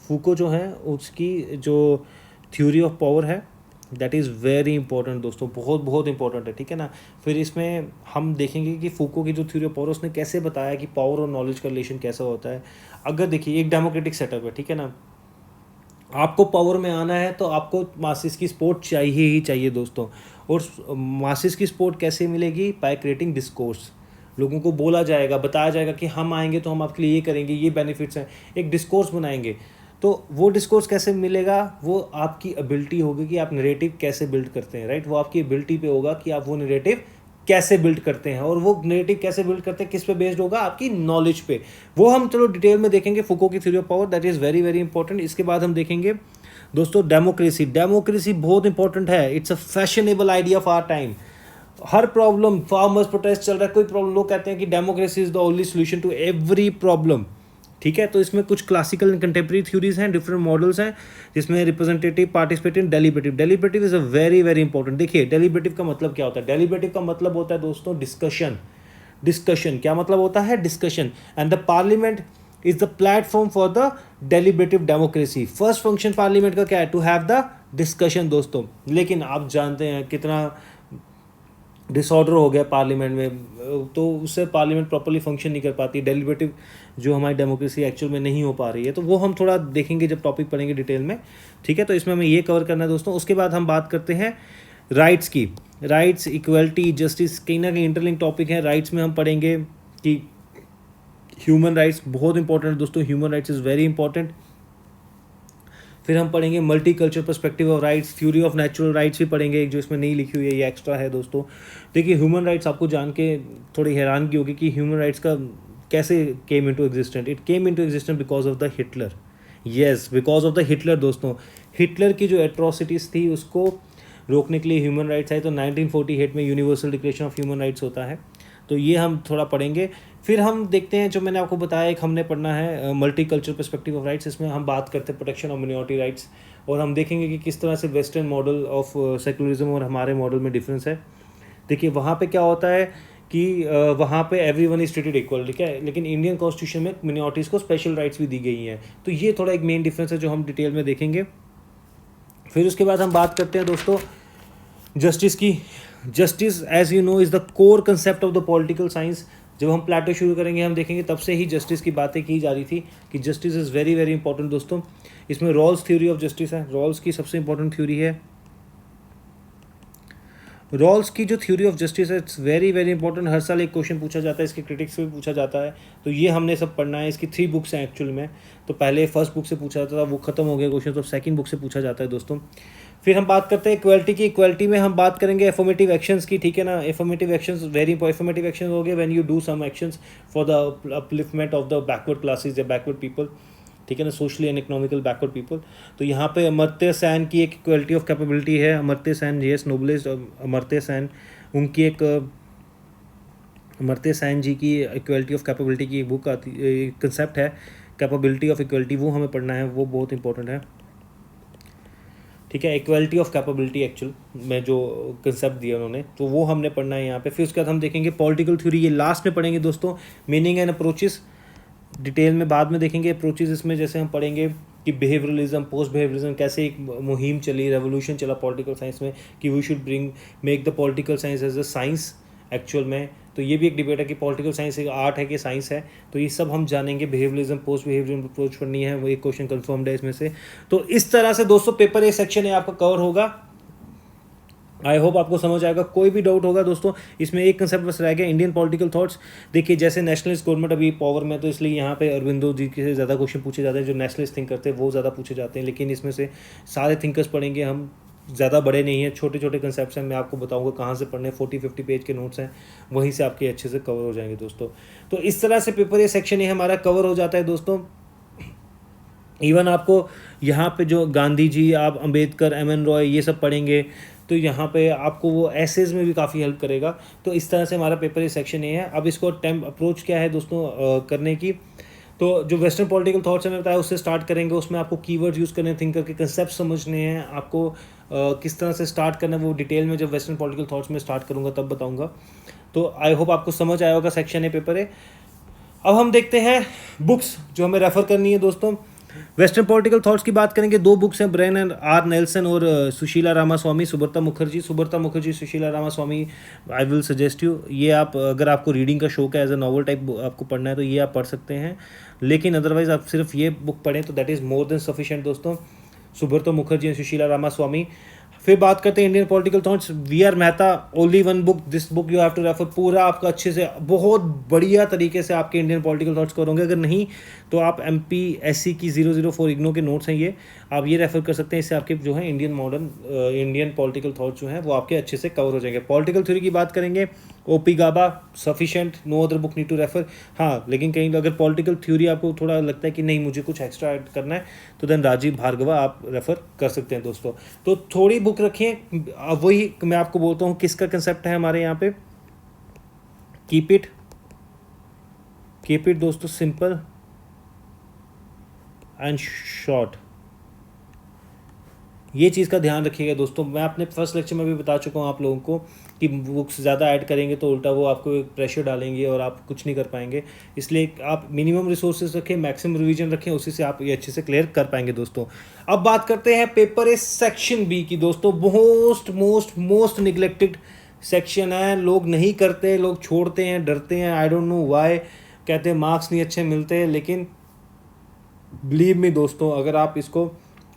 फूको जो है उसकी जो थ्योरी ऑफ पावर है दैट इज़ वेरी इंपॉर्टेंट दोस्तों, बहुत बहुत इंपॉर्टेंट है, ठीक है ना। फिर इसमें हम देखेंगे कि फूको की जो थ्योरी ऑफ पावर उसने कैसे बताया कि पावर और नॉलेज का रिलेशन कैसा होता है। अगर देखिए एक डेमोक्रेटिक सेटअप है, ठीक है ना, आपको पावर में आना है तो आपको मासिस की सपोर्ट चाहिए ही चाहिए दोस्तों। और मासिस की सपोर्ट कैसे मिलेगी, बाय क्रिएटिंग डिस्कोर्स, लोगों को बोला जाएगा, बताया जाएगा कि हम आएंगे तो हम आपके लिए ये करेंगे, ये बेनिफिट्स हैं, एक डिस्कोर्स बनाएंगे। तो वो डिस्कोर्स कैसे मिलेगा, वो आपकी एबिलिटी होगी कि आप नरेटिव कैसे बिल्ड करते हैं, राइट, वो आपकी एबिलिटी पे होगा कि आप वो नरेटिव कैसे बिल्ड करते हैं, और वो नरेटिव कैसे बिल्ड करते हैं किस पे बेस्ड होगा, आपकी नॉलेज पे। वो हम चलो डिटेल में देखेंगे, फूको की theory of power, that is very very important. इसके बाद हम देखेंगे दोस्तों डेमोक्रेसी। डेमोक्रेसी बहुत इंपॉर्टेंट है, it's a fashionable idea of our time. हर प्रॉब्लम, फार्मर्स प्रोटेस्ट चल रहा है, कोई प्रॉब्लम, लोग कहते हैं कि democracy is the only solution to every problem, ठीक है। तो इसमें कुछ क्लासिकल एंड कंटेम्प्रेरी थ्योरीज हैं, डिफरेंट मॉडल्स हैं, जिसमें representative, participative, deliberative. Deliberative is a very very important. देखिए डेलिबरेटिव का मतलब क्या होता है, डेलिबरेटिव का मतलब होता है दोस्तों डिस्कशन। डिस्कशन क्या मतलब होता है, discussion, and the parliament is the platform for the deliberative democracy. First function parliament का क्या है, टू हैव द डिस्कशन दोस्तों। लेकिन आप जानते हैं कितना डिसऑर्डर हो गया पार्लियामेंट में, तो उससे पार्लियामेंट प्रॉपर्ली फंक्शन नहीं कर पाती, डेलिबरेटिव जो हमारी डेमोक्रेसी एक्चुअल में नहीं हो पा रही है। तो वो हम थोड़ा देखेंगे जब टॉपिक पढ़ेंगे डिटेल में, ठीक है। तो इसमें हमें ये कवर करना है दोस्तों। उसके बाद हम बात करते हैं राइट्स की। राइट्स, इक्वलिटी, जस्टिस कहीं ना कहीं इंटरलिंक टॉपिक है। राइट्स में हम पढ़ेंगे कि ह्यूमन राइट्स बहुत इंपॉर्टेंट है दोस्तों, human rights is very important. फिर हम पढ़ेंगे multi culture perspective of rights, theory of natural rights भी पढ़ेंगे, एक जो इसमें नहीं लिखी हुई है, ये एक्स्ट्रा है दोस्तों। देखिए ह्यूमन राइट्स आपको जान के थोड़ी हैरानगी होगी कि ह्यूमन राइट्स का कैसे came into existent. It came into existent because of the Hitler, yes, because of the Hitler दोस्तों। हिटलर की जो एट्रोसिटीज़ थी उसको रोकने के लिए ह्यूमन राइट्स आए। तो 1948 में universal declaration of human rights होता है, तो ये हम थोड़ा पढ़ेंगे। फिर हम देखते हैं जो मैंने आपको बताया, एक हमने पढ़ना है multi culture perspective of rights. इसमें हम बात करते हैं प्रोटेक्शन ऑफ मिनॉरिटी राइट्स, और हम देखेंगे कि किस तरह से वेस्टर्न मॉडल ऑफ सेकुलरिज्म और हमारे मॉडल में डिफरेंस है। देखिए वहाँ पे क्या होता है कि वहाँ पे एवरीवन इज ट्रीटेड इक्वल, ठीक है, लेकिन इंडियन कॉन्स्टिट्यूशन में मिनॉरिटीज़ को स्पेशल राइट्स भी दी गई हैं। तो ये थोड़ा एक मेन डिफरेंस है जो हम डिटेल में देखेंगे। फिर उसके बाद हम बात करते हैं दोस्तों जस्टिस की। Justice as you know is the core concept of the political science. जब हम प्लेटो शुरू करेंगे हम देखेंगे तब से ही जस्टिस की बातें की जा रही थी कि justice is very very important दोस्तों। इसमें रॉल्स थ्योरी ऑफ जस्टिस है, रॉल्स की सबसे इंपॉर्टेंट थ्योरी है। रॉल्स की जो थ्योरी ऑफ जस्टिस है इट्स वेरी वेरी इंपॉर्टेंट, हर साल एक क्वेश्चन पूछा जाता है, इसके क्रिटिक्स से भी पूछा जाता है। तो ये हमने सब पढ़ना है। इसकी 3 बुक्स हैं एक्चुअल में। तो पहले फर्स्ट बुक से पूछा जाता था, वो खत्म हो गया क्वेश्चन, तो सेकंड बुक से पूछा जाता है दोस्तों। फिर हम बात करते हैं इक्वलिटी की। इक्वलिटी में हम बात करेंगे एफर्मेटिव एक्शंस की, ठीक है ना। Affirmative actions very important. Affirmative actions हो गए when you do some actions for the upliftment of the backward classes या बैकवर्ड पीपल। ठीक है ना, socially and economical backward people. तो यहाँ पे अमर्त्य सेन की एक इक्वलिटी ऑफ कैपेबिलिटी है, अमर्त्य सेन जीएस नोबलिस्ट, अमर्त्य सेन उनकी एक अमर्त्य सेन जी की इक्वलिटी ऑफ कैपेबिलिटी की बुक आती, कंसेप्ट है कैपेबिलिटी ऑफ इक्वलिटी, वो हमें पढ़ना है, वो बहुत इंपॉर्टेंट है, ठीक है। इक्वलिटी ऑफ कैपेबिलिटी एक्चुअल में जो कंसेप्ट दिया उन्होंने, तो वो हमने पढ़ना है यहाँ पे। फिर उसके बाद हम देखेंगे पॉलिटिकल थ्योरी, ये लास्ट में पढ़ेंगे दोस्तों। मीनिंग एंड अप्रोचेस डिटेल में बाद में देखेंगे। अप्रोचेस इसमें जैसे हम पढ़ेंगे कि बिहेवियरलिज्म, पोस्ट बिहेवियरलिज्म, कैसे एक मुहिम चली, रेवोल्यूशन चला पॉलिटिकल साइंस में कि we should make the political science as a science actual में। तो ये भी एक डिबेट है कि पॉलिटिकल साइंस एक आर्ट है कि साइंस है, तो ये सब हम जानेंगे। बिहेवियरलिज्म, पोस्ट बिहेवियरलिज्म अप्रोच पढ़नी है, वो एक क्वेश्चन कंफर्म्ड है इसमें से। तो इस तरह से दोस्तों पेपर ए सेक्शन है आपका कवर होगा। आई होप आपको समझ आएगा। कोई भी डाउट होगा दोस्तों, इसमें एक कंसेप्ट बस रह गया, इंडियन पॉलिटिकल थॉट्स। देखिए जैसे नेशनलिस्ट गवर्नमेंट अभी पावर में, तो इसलिए यहाँ पे अरविंदो जी के ज़्यादा क्वेश्चन पूछे जाते हैं, जो नेशनलिस्ट थिंक करते हैं वो ज़्यादा पूछे जाते हैं। लेकिन इसमें से सारे थिंकर्स पढ़ेंगे हम, ज़्यादा बड़े नहीं हैं, छोटे छोटे कंसेप्ट हैं। मैं आपको बताऊंगा कहाँ से पढ़ने, 40-50 पेज के नोट्स हैं, वहीं से आपके अच्छे से कवर हो जाएंगे दोस्तों। तो इस तरह से पेपर ये सेक्शन ये हमारा कवर हो जाता है दोस्तों। इवन आपको यहाँ पे जो गांधी जी, आप अंबेडकर, एम.एन. रॉय, ये सब पढ़ेंगे, तो यहाँ पे आपको वो एसेज में भी काफ़ी हेल्प करेगा। तो इस तरह से हमारा पेपर ये सेक्शन ये है। अब इसको अप्रोच क्या है दोस्तों करने की, तो जो वेस्टर्न पॉलिटिकल थॉट्स मैंने बताया उससे स्टार्ट करेंगे। उसमें आपको कीवर्ड्स यूज़ करने हैं, थिंकर के कंसेप्ट समझने हैं, आपको किस तरह से स्टार्ट करना है वो डिटेल में जब वेस्टर्न पॉलिटिकल थॉट्स में स्टार्ट करूँगा तब बताऊँगा। तो आई होप आपको समझ आया होगा, सेक्शन है पेपर है। अब हम देखते हैं बुक्स जो हमें रेफ़र करनी है दोस्तों। वेस्टर्न पॉलिटिकल थॉट्स की बात करेंगे, दो बुक्स हैं, ब्रेन एंड आर नेल्सन और Sushila Ramaswamy, Subrata Mukherjee, Sushila Ramaswamy. I will suggest you, ये आप अगर आपको रीडिंग का शौक है, एज अ नॉवल टाइप आपको पढ़ना है तो ये आप पढ़ सकते हैं। लेकिन अदरवाइज आप सिर्फ ये बुक पढ़ें तो that is more than sufficient दोस्तों, सुब्रता मुखर्जी एंड सुशीला रामास्वामी। फिर बात करते हैं Indian political thoughts, V R Mehta, only one book, this book you have to refer. पूरा आपका अच्छे से बहुत बढ़िया तरीके से आपके इंडियन पॉलिटिकल थॉट्स करोगे। अगर नहीं तो आप MPSC की 004 इग्नो के नोट्स हैं, ये आप ये रेफर कर सकते हैं। इससे आपके जो है इंडियन पॉलिटिकल थॉट्स जो हैं वो आपके अच्छे से कवर हो जाएंगे। पॉलिटिकल थ्योरी की बात करेंगे, OP Gaba sufficient, no other book need to refer. हाँ, लेकिन कहीं अगर पॉलिटिकल थ्योरी आपको थोड़ा लगता है कि नहीं मुझे कुछ एक्स्ट्रा ऐड करना है, तो देन राजीव भार्गवा आप रेफर कर सकते हैं दोस्तों। तो थोड़ी बुक रखें, वही मैं आपको बोलता हूँ किसका कंसेप्ट है हमारे यहाँ पे, कीप इट दोस्तों सिंपल एंड शॉर्ट। ये चीज़ का ध्यान रखिएगा दोस्तों। मैं अपने फर्स्ट लेक्चर में भी बता चुका हूँ आप लोगों को कि बुक्स ज़्यादा ऐड करेंगे तो उल्टा वो आपको एक प्रेशर डालेंगे और आप कुछ नहीं कर पाएंगे। इसलिए आप मिनिमम रिसोर्सेज रखें, मैक्सिमम रिवीजन रखें, उसी से आप ये अच्छे से क्लियर कर पाएंगे दोस्तों। अब बात करते हैं पेपर ए सेक्शन बी की दोस्तों। मोस्ट निगलेक्टेड सेक्शन है, लोग नहीं करते, लोग छोड़ते हैं, डरते हैं, आई डोंट नो वाई, कहते हैं मार्क्स नहीं अच्छे मिलते हैं। लेकिन बिलीव मी दोस्तों, अगर आप इसको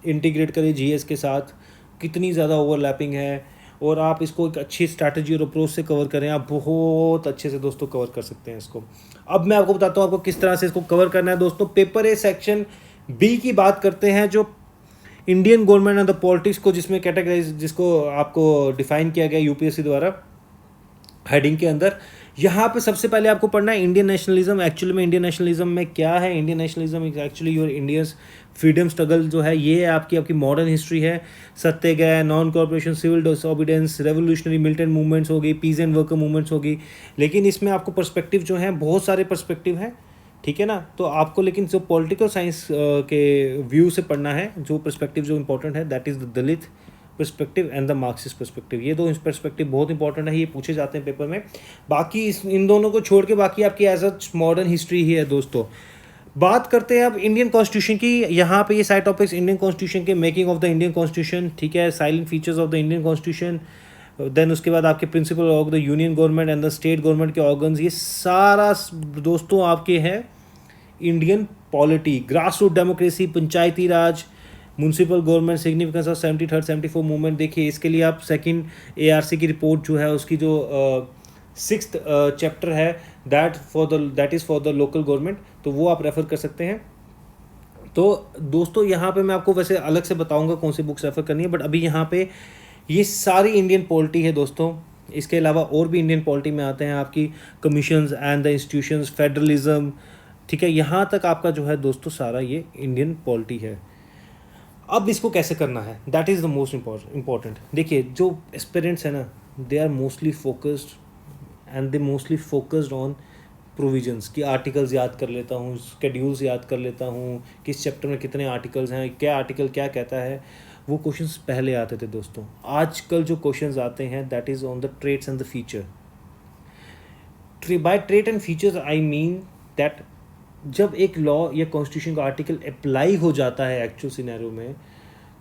इंटीग्रेट करें जीएस के साथ, कितनी ज़्यादा ओवरलैपिंग है, और आप इसको एक अच्छी स्ट्रैटेजी और अप्रोच से कवर करें, आप बहुत अच्छे से दोस्तों कवर कर सकते हैं इसको। अब मैं आपको बताता हूँ आपको किस तरह से इसको कवर करना है दोस्तों। पेपर ए सेक्शन बी की बात करते हैं, जो Indian government and the politics को जिसमें कैटेगराइज, जिसको आपको डिफाइन किया गया यूपीएससी द्वारा हेडिंग के अंदर। यहाँ पे सबसे पहले आपको पढ़ना है इंडियन नेशनलिज्म। एक्चुअली में इंडियन नेशनलिज्म में क्या है, Indian nationalism actually your Indians freedom struggle जो है, ये आपकी मॉडर्न हिस्ट्री है। Satyagraha, non corporation, civil disobedience, revolutionary militant movements होगी, पीस एंड वर्कर मूवमेंट्स होगी। लेकिन इसमें आपको पर्सपेक्टिव जो है, बहुत सारे पर्सपेक्टिव हैं, ठीक है ना। तो आपको लेकिन जो पॉलिटिकल साइंस के व्यू से पढ़ना है, जो पर्सपेक्टिव जो इंपॉर्टेंट है that is the Dalit perspective and the Marxist perspective. ये दो पर्सपेक्टिव बहुत इंपॉर्टेंट है, ये पूछे जाते हैं पेपर में। बाकी इन दोनों को छोड़ के बाकी आपकी एज अ मॉडर्न हिस्ट्री ही है दोस्तों। बात करते हैं अब इंडियन कॉन्स्टिट्यूशन की। यहाँ पे ये सारे टॉपिक्स इंडियन कॉन्स्टिट्यूशन के, making of the Indian constitution, ठीक है, salient features of the Indian constitution, then उसके बाद आपके principal of the union government and the state government के ऑर्गन्स, ये सारा दोस्तों आपके हैं Indian polity, grass root democracy, Panchayati Raj, municipal government, significance of 73rd 74 movement. देखिए इसके लिए आप सेकंड ARC की रिपोर्ट जो है उसकी जो 6th चैप्टर है that is for the local government, तो वो आप रेफ़र कर सकते हैं। तो दोस्तों यहाँ पे मैं आपको वैसे अलग से बताऊंगा कौन सी बुक्स रेफ़र करनी है, बट अभी यहाँ पे ये सारी इंडियन पॉलिटी है दोस्तों। इसके अलावा और भी इंडियन पॉलिटी में आते हैं आपकी commissions and the institutions, federalism, ठीक है, यहाँ तक आपका जो है दोस्तों सारा ये इंडियन पॉलिटी है। अब इसको कैसे करना है, that is the most important. देखिए जो एस्पिरेंट्स हैं ना, they are mostly focused and they mostly focused on provisions कि आर्टिकल्स याद कर लेता हूँ, स्केड्यूल्स याद कर लेता हूँ, किस चैप्टर में कितने आर्टिकल्स हैं, क्या आर्टिकल क्या कहता है। वो क्वेश्चंस पहले आते थे दोस्तों। आजकल जो क्वेश्चंस आते हैं that is on the traits and the feature. By trait and features I mean that जब एक लॉ या कॉन्स्टिट्यूशन का आर्टिकल अप्लाई हो जाता है एक्चुअल सिनेरियो में,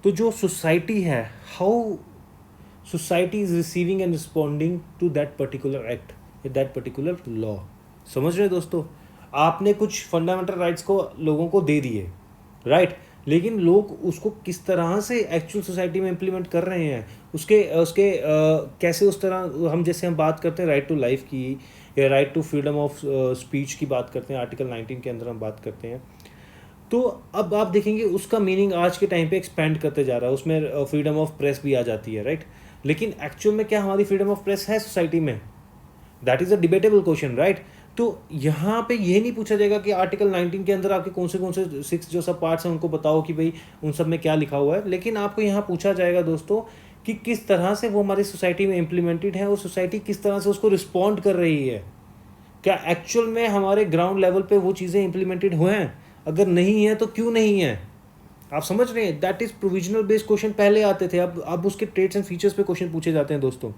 तो जो सोसाइटी है, how society is receiving and responding to that particular act या दैट पर्टिकुलर लॉ। समझ रहे हैं दोस्तों, आपने कुछ फंडामेंटल राइट्स को लोगों को दे दिए, राइट, लेकिन लोग उसको किस तरह से एक्चुअल सोसाइटी में इम्प्लीमेंट कर रहे हैं, उसके उसके कैसे उस तरह, हम जैसे हम बात करते हैं राइट टू लाइफ की या right to freedom of speech की बात करते हैं, आर्टिकल 19 के अंदर हम बात करते हैं, तो अब आप देखेंगे उसका मीनिंग आज के टाइम पे एक्सपेंड करते जा रहा है, उसमें फ्रीडम ऑफ प्रेस भी आ जाती है, राइट। लेकिन एक्चुअल में क्या हमारी फ्रीडम ऑफ प्रेस है सोसाइटी में? That is a debatable question, right. तो यहाँ पे ये नहीं पूछा जाएगा कि आर्टिकल 19 के अंदर आपके कौन से 6 जो सब पार्ट्स हैं उनको बताओ कि भाई उन सब में क्या लिखा हुआ है, लेकिन आपको यहाँ पूछा जाएगा दोस्तों कि किस तरह से वो हमारी सोसाइटी में इम्प्लीमेंटेड है और सोसाइटी किस तरह से उसको रिस्पॉन्ड कर रही है। क्या एक्चुअल में हमारे ग्राउंड लेवल पे वो चीज़ें इम्प्लीमेंटेड हुए हैं? अगर नहीं है तो क्यों नहीं है? आप समझ रहे हैं, that is provisional based question पहले आते थे, अब उसके ट्रेड्स एंड फीचर्स पे क्वेश्चन पूछे जाते हैं दोस्तों।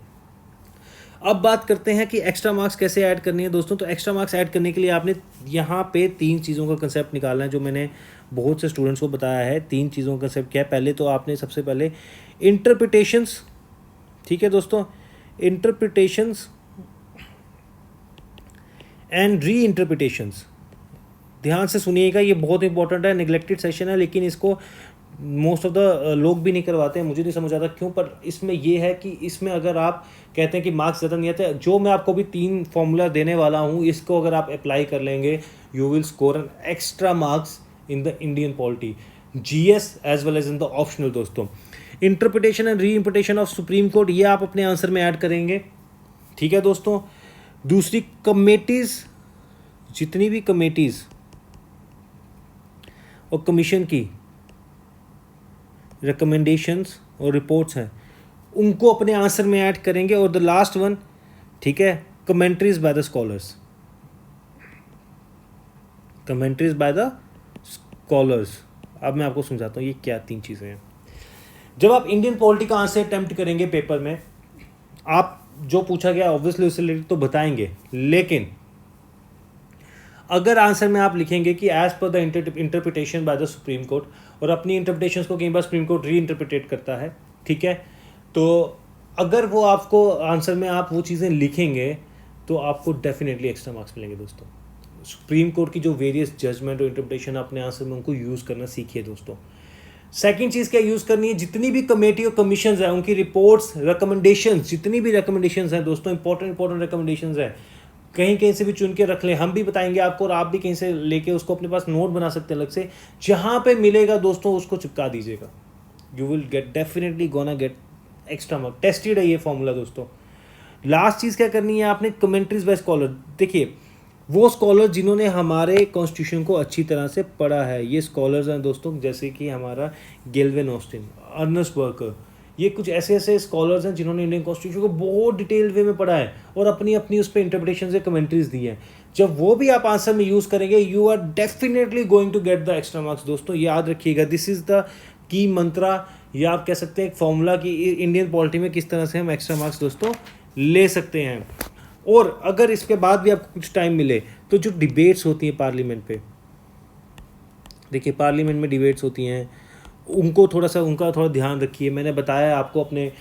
अब बात करते हैं कि एक्स्ट्रा मार्क्स कैसे ऐड करनी है दोस्तों। तो एक्स्ट्रा मार्क्स ऐड करने के लिए आपने यहाँ पे 3 चीज़ों का कंसेप्ट निकालना है, जो मैंने बहुत से स्टूडेंट्स को बताया है। 3 चीज़ों का कंसेप्ट क्या है? पहले तो आपने सबसे पहले इंटरप्रिटेशंस, ठीक है दोस्तों, इंटरप्रिटेशंस एंड री इंटरप्रिटेशंस। ध्यान से सुनिएगा, ये बहुत इंपॉर्टेंट है, निगलेक्टेड सेशन है, लेकिन इसको मोस्ट ऑफ द लोग भी नहीं करवाते हैं, मुझे नहीं समझ आता क्यों। पर इसमें ये है कि इसमें अगर आप कहते हैं कि मार्क्स ज़्यादा नहीं आते, जो मैं आपको भी 3 फॉर्मूला देने वाला हूँ, इसको अगर आप अप्लाई कर लेंगे, you will score an extra marks in the Indian polity, GS as well as in the optional दोस्तों। Interpretation and reinterpretation of supreme court, ये आप अपने आंसर में ऐड करेंगे, ठीक है दोस्तों। दूसरी, कमेटीज़, जितनी भी कमेटीज़ और कमीशन की रिकमेंडेशंस और रिपोर्ट्स हैं, उनको अपने आंसर में ऐड करेंगे। और द लास्ट वन, ठीक है, commentaries by the scholars, commentaries by the scholars. अब मैं आपको समझाता हूँ ये क्या 3 चीज़ें हैं। जब आप इंडियन पॉलिटी का आंसर अटेम्प्ट करेंगे पेपर में, आप जो पूछा गया ऑब्वियसली उससे रिलेटेड तो बताएंगे, लेकिन अगर आंसर में आप लिखेंगे कि as per the interpretation by the supreme court, और अपनी इंटरप्रिटेशंस को कई बार सुप्रीम कोर्ट री इंटरप्रिटेट करता है, ठीक है, तो अगर वो आपको आंसर में आप वो चीज़ें लिखेंगे तो आपको डेफिनेटली एक्स्ट्रा मार्क्स मिलेंगे दोस्तों। सुप्रीम कोर्ट की जो वेरियस जजमेंट और इंटरप्रिटेशन अपने आंसर में उनको यूज़ करना सीखिए दोस्तों। सेकंड चीज़ क्या यूज़ करनी है, जितनी भी कमेटी और कमीशन है उनकी रिपोर्ट्स, रिकमेंडेशंस, जितनी भी रिकमेंडेशंस हैं दोस्तों, इंपॉर्टेंट रिकमेंडेशंस हैं, कहीं से भी चुन के रख लें, हम भी बताएंगे आपको, और आप भी कहीं से लेके उसको अपने पास नोट बना सकते हैं अलग से। जहाँ पे मिलेगा दोस्तों उसको चिपका दीजिएगा, you will get definitely gonna get extra mark. Tested है ये फॉर्मूला दोस्तों। लास्ट चीज़ क्या करनी है आपने, कमेंट्रीज बाय स्कॉलर। देखिए वो स्कॉलर जिन्होंने हमारे कॉन्स्टिट्यूशन को अच्छी तरह से पढ़ा है, ये स्कॉलर्स हैं दोस्तों, जैसे कि हमारा गेल्विन ऑस्टिन, अर्नेस्ट बर्कर, ये कुछ ऐसे स्कॉलर्स हैं जिन्होंने इंडियन कॉन्स्टिट्यूशन को बहुत डिटेल वे में पढ़ा है और अपनी उस पर इंटरप्रिटेशन से कमेंट्रीज दी हैं। जब वो भी आप आंसर में यूज़ करेंगे, you are definitely going to get the extra marks दोस्तों। याद रखिएगा, दिस इज़ द की मंत्रा, या आप कह सकते हैं एक फॉर्मूला कि इंडियन पॉलिटी में किस तरह से हम एक्स्ट्रा मार्क्स दोस्तों ले सकते हैं। और अगर इसके बाद भी आपको कुछ टाइम मिले तो जो डिबेट्स होती हैं पार्लियामेंट पे, देखिए पार्लियामेंट में डिबेट्स होती हैं, उनका थोड़ा ध्यान रखिए। मैंने बताया आपको अपने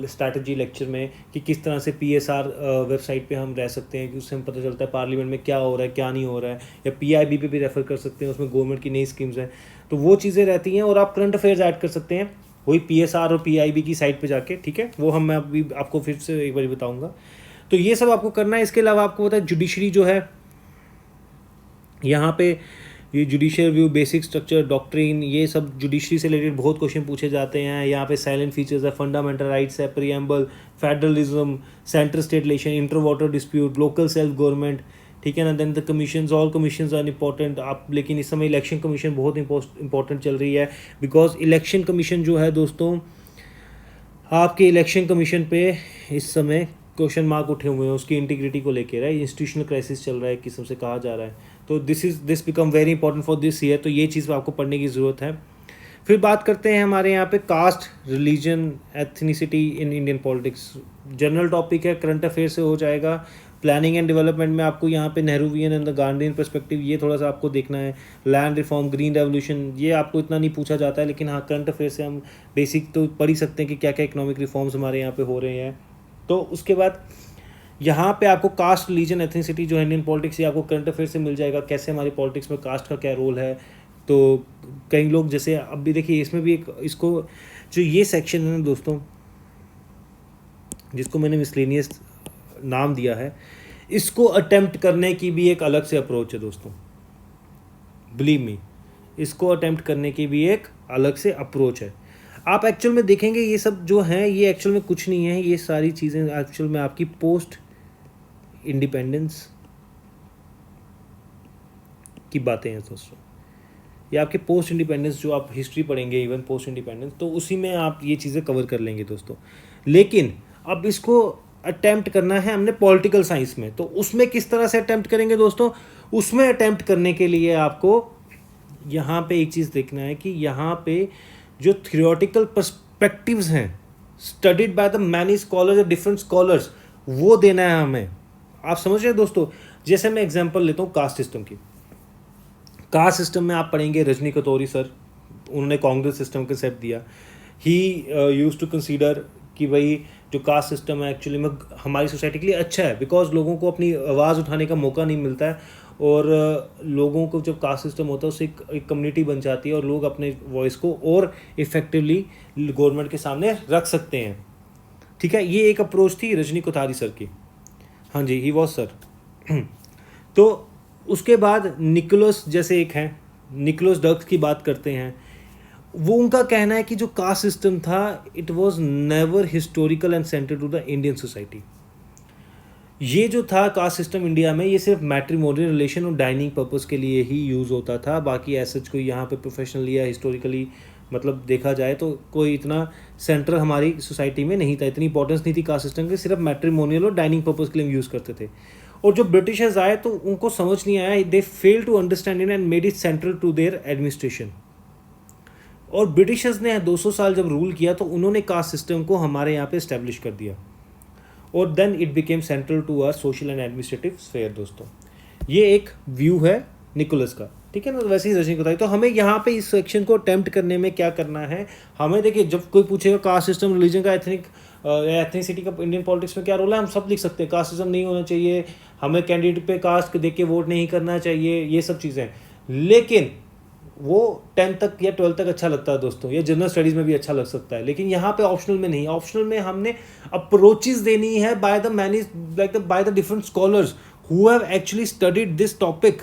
स्ट्रैटेजी लेक्चर में कि किस तरह से पीएसआर वेबसाइट पे हम रह सकते हैं, कि उससे हमें पता चलता है पार्लियामेंट में क्या हो रहा है क्या नहीं हो रहा है, या पीआईबी पे भी रेफ़र कर सकते हैं, उसमें गवर्नमेंट की नई स्कीम्स हैं, तो वो चीज़ें रहती हैं। और आप करंट अफेयर्स ऐड कर सकते हैं वही पीएसआर और पीआईबी की साइट पे जाके, ठीक है, वो मैं अभी आपको फिर से एक बार बताऊँगा। तो ये सब आपको करना है। इसके अलावा आपको पता है जुडिशरी जो है, यहाँ पे ये judicial view, basic structure, doctrine, ये सब जुडिशरी से रिलेटेड बहुत क्वेश्चन पूछे जाते हैं। यहाँ पे साइलेंट फीचर्स है, फंडामेंटल राइट्स है, preamble, federalism, centre state relation, inter water dispute, local self government, ठीक है ना। Then the commission, all commission are important आप, लेकिन इस समय इलेक्शन कमीशन बहुत इंपॉर्टेंट चल रही है, बिकॉज इलेक्शन कमीशन जो है दोस्तों, आपके इलेक्शन कमीशन पे इस समय क्वेश्चन मार्क उठे हुए हैं उसकी इंटीग्रिटी को लेकर, है इंस्टीट्यूशनल क्राइसिस चल रहा है किस्म से कहा जा रहा है। तो this become very important for this year, तो ये चीज़ आपको पढ़ने की ज़रूरत है। फिर बात करते हैं हमारे यहाँ पे caste, religion, ethnicity in Indian politics. General topic है, करंट अफेयर से हो जाएगा। प्लानिंग एंड डेवलपमेंट में आपको यहाँ पे Nehruvian and the Gandhian perspective, ये थोड़ा सा आपको देखना है। लैंड रिफॉर्म, ग्रीन रेवोल्यूशन, ये आपको इतना नहीं पूछा जाता है, लेकिन हाँ करंट अफेयर से हम बेसिक तो पढ़ ही सकते हैं कि क्या क्या इकोनॉमिक रिफॉर्म्स हमारे यहाँ पे हो रहे हैं। तो उसके बाद यहाँ पे आपको कास्ट, रिलीजन, एथनिसिटी जो है इंडियन पॉलिटिक्स, ये आपको करंट अफेयर से मिल जाएगा, कैसे हमारी पॉलिटिक्स में कास्ट का क्या रोल है। तो कई लोग जैसे अब भी देखिए इसमें भी एक इसको जो ये सेक्शन है ना दोस्तों, जिसको मैंने मिसलेनियस नाम दिया है, इसको अटेम्प्ट करने की भी एक अलग से अप्रोच है दोस्तों, बिलीव मी, इसको अटेम्प्ट करने की भी एक अलग से अप्रोच है। आप एक्चुअल में देखेंगे ये सब जो है ये एक्चुअल में कुछ नहीं है, ये सारी चीज़ें एक्चुअल में आपकी पोस्ट इंडिपेंडेंस की बातें हैं दोस्तों। ये आपके पोस्ट इंडिपेंडेंस जो आप हिस्ट्री पढ़ेंगे, इवन पोस्ट इंडिपेंडेंस, तो उसी में आप ये चीज़ें कवर कर लेंगे दोस्तों। लेकिन अब इसको अटेम्प्ट करना है हमने पॉलिटिकल साइंस में, तो उसमें किस तरह से अटेम्प्ट करेंगे दोस्तों? उसमें अटेम्प्ट करने के लिए आपको यहाँ पे एक चीज़ देखना है कि यहाँ पे जो थियोरेटिकल पर्सपेक्टिव्स हैं studied by the many scholars, different scholars, वो देना है हमें। आप समझ रहे हैं दोस्तों? जैसे मैं एग्जांपल लेता हूँ कास्ट सिस्टम की। कास्ट सिस्टम में आप पढ़ेंगे रजनी कतौरी सर, उन्होंने कांग्रेस सिस्टम कंसेप्ट दिया। ही यूज्ड टू कंसीडर कि भाई जो कास्ट सिस्टम है एक्चुअली में हमारी सोसाइटी के लिए अच्छा है, बिकॉज लोगों को अपनी आवाज़ उठाने का मौका नहीं मिलता है, और लोगों को जब कास्ट सिस्टम होता है उससे एक कम्युनिटी बन जाती है और लोग अपने वॉइस को और इफेक्टिवली गवर्नमेंट के सामने रख सकते हैं। ठीक है, ये एक अप्रोच थी रजनी कोठारी सर की। हाँ जी, ही वॉज सर। तो उसके बाद निकोलस जैसे एक हैं, निकोलस डर्क्स की बात करते हैं। वो उनका कहना है कि जो कास्ट सिस्टम था it was never historical and centred to the Indian society. ये जो था कास्ट सिस्टम इंडिया में, ये सिर्फ मैट्रिमोनियल रिलेशन और डाइनिंग पर्पस के लिए ही यूज़ होता था। बाकी ऐसा कोई यहाँ पे प्रोफेशनली या हिस्टोरिकली मतलब देखा जाए तो कोई इतना सेंट्रल हमारी सोसाइटी में नहीं था, इतनी इंपॉर्टेंस नहीं थी कास्ट सिस्टम की, सिर्फ मैट्रिमोनियल और डाइनिंग पर्पस के लिए यूज़ करते थे। और जो ब्रिटिशर्स आए तो उनको समझ नहीं आया, they fail to understand it and made it central to their administration. और ब्रिटिशर्स ने 200 साल जब रूल किया तो उन्होंने कास्ट सिस्टम को हमारे यहाँ पे इस्टेब्लिश कर दिया, और then it became central to our social and administrative sphere. दोस्तों ये एक व्यू है निकोलस का, ठीक है ना। वैसे ही रजनी बताई, तो हमें यहाँ पे इस सेक्शन को अटेम्प्ट करने में क्या करना है, हमें देखिए जब कोई पूछेगा कास्ट सिस्टम, रिलीजन का, एथनिसिटी का इंडियन पॉलिटिक्स में क्या रोल है, हम सब लिख सकते हैं। कास्ट सिस्टम नहीं होना चाहिए, हमें कैंडिडेट पे कास्ट देख के वोट नहीं करना चाहिए, ये सब चीज़ें। लेकिन वो 10th तक या 12th तक अच्छा लगता है दोस्तों, या जनरल स्टडीज़ में भी अच्छा लग सकता है, लेकिन यहाँ पे ऑप्शनल में नहीं। ऑप्शनल में हमने अप्रोचेस देनी है by the many by the different scholars who have actually studied this topic.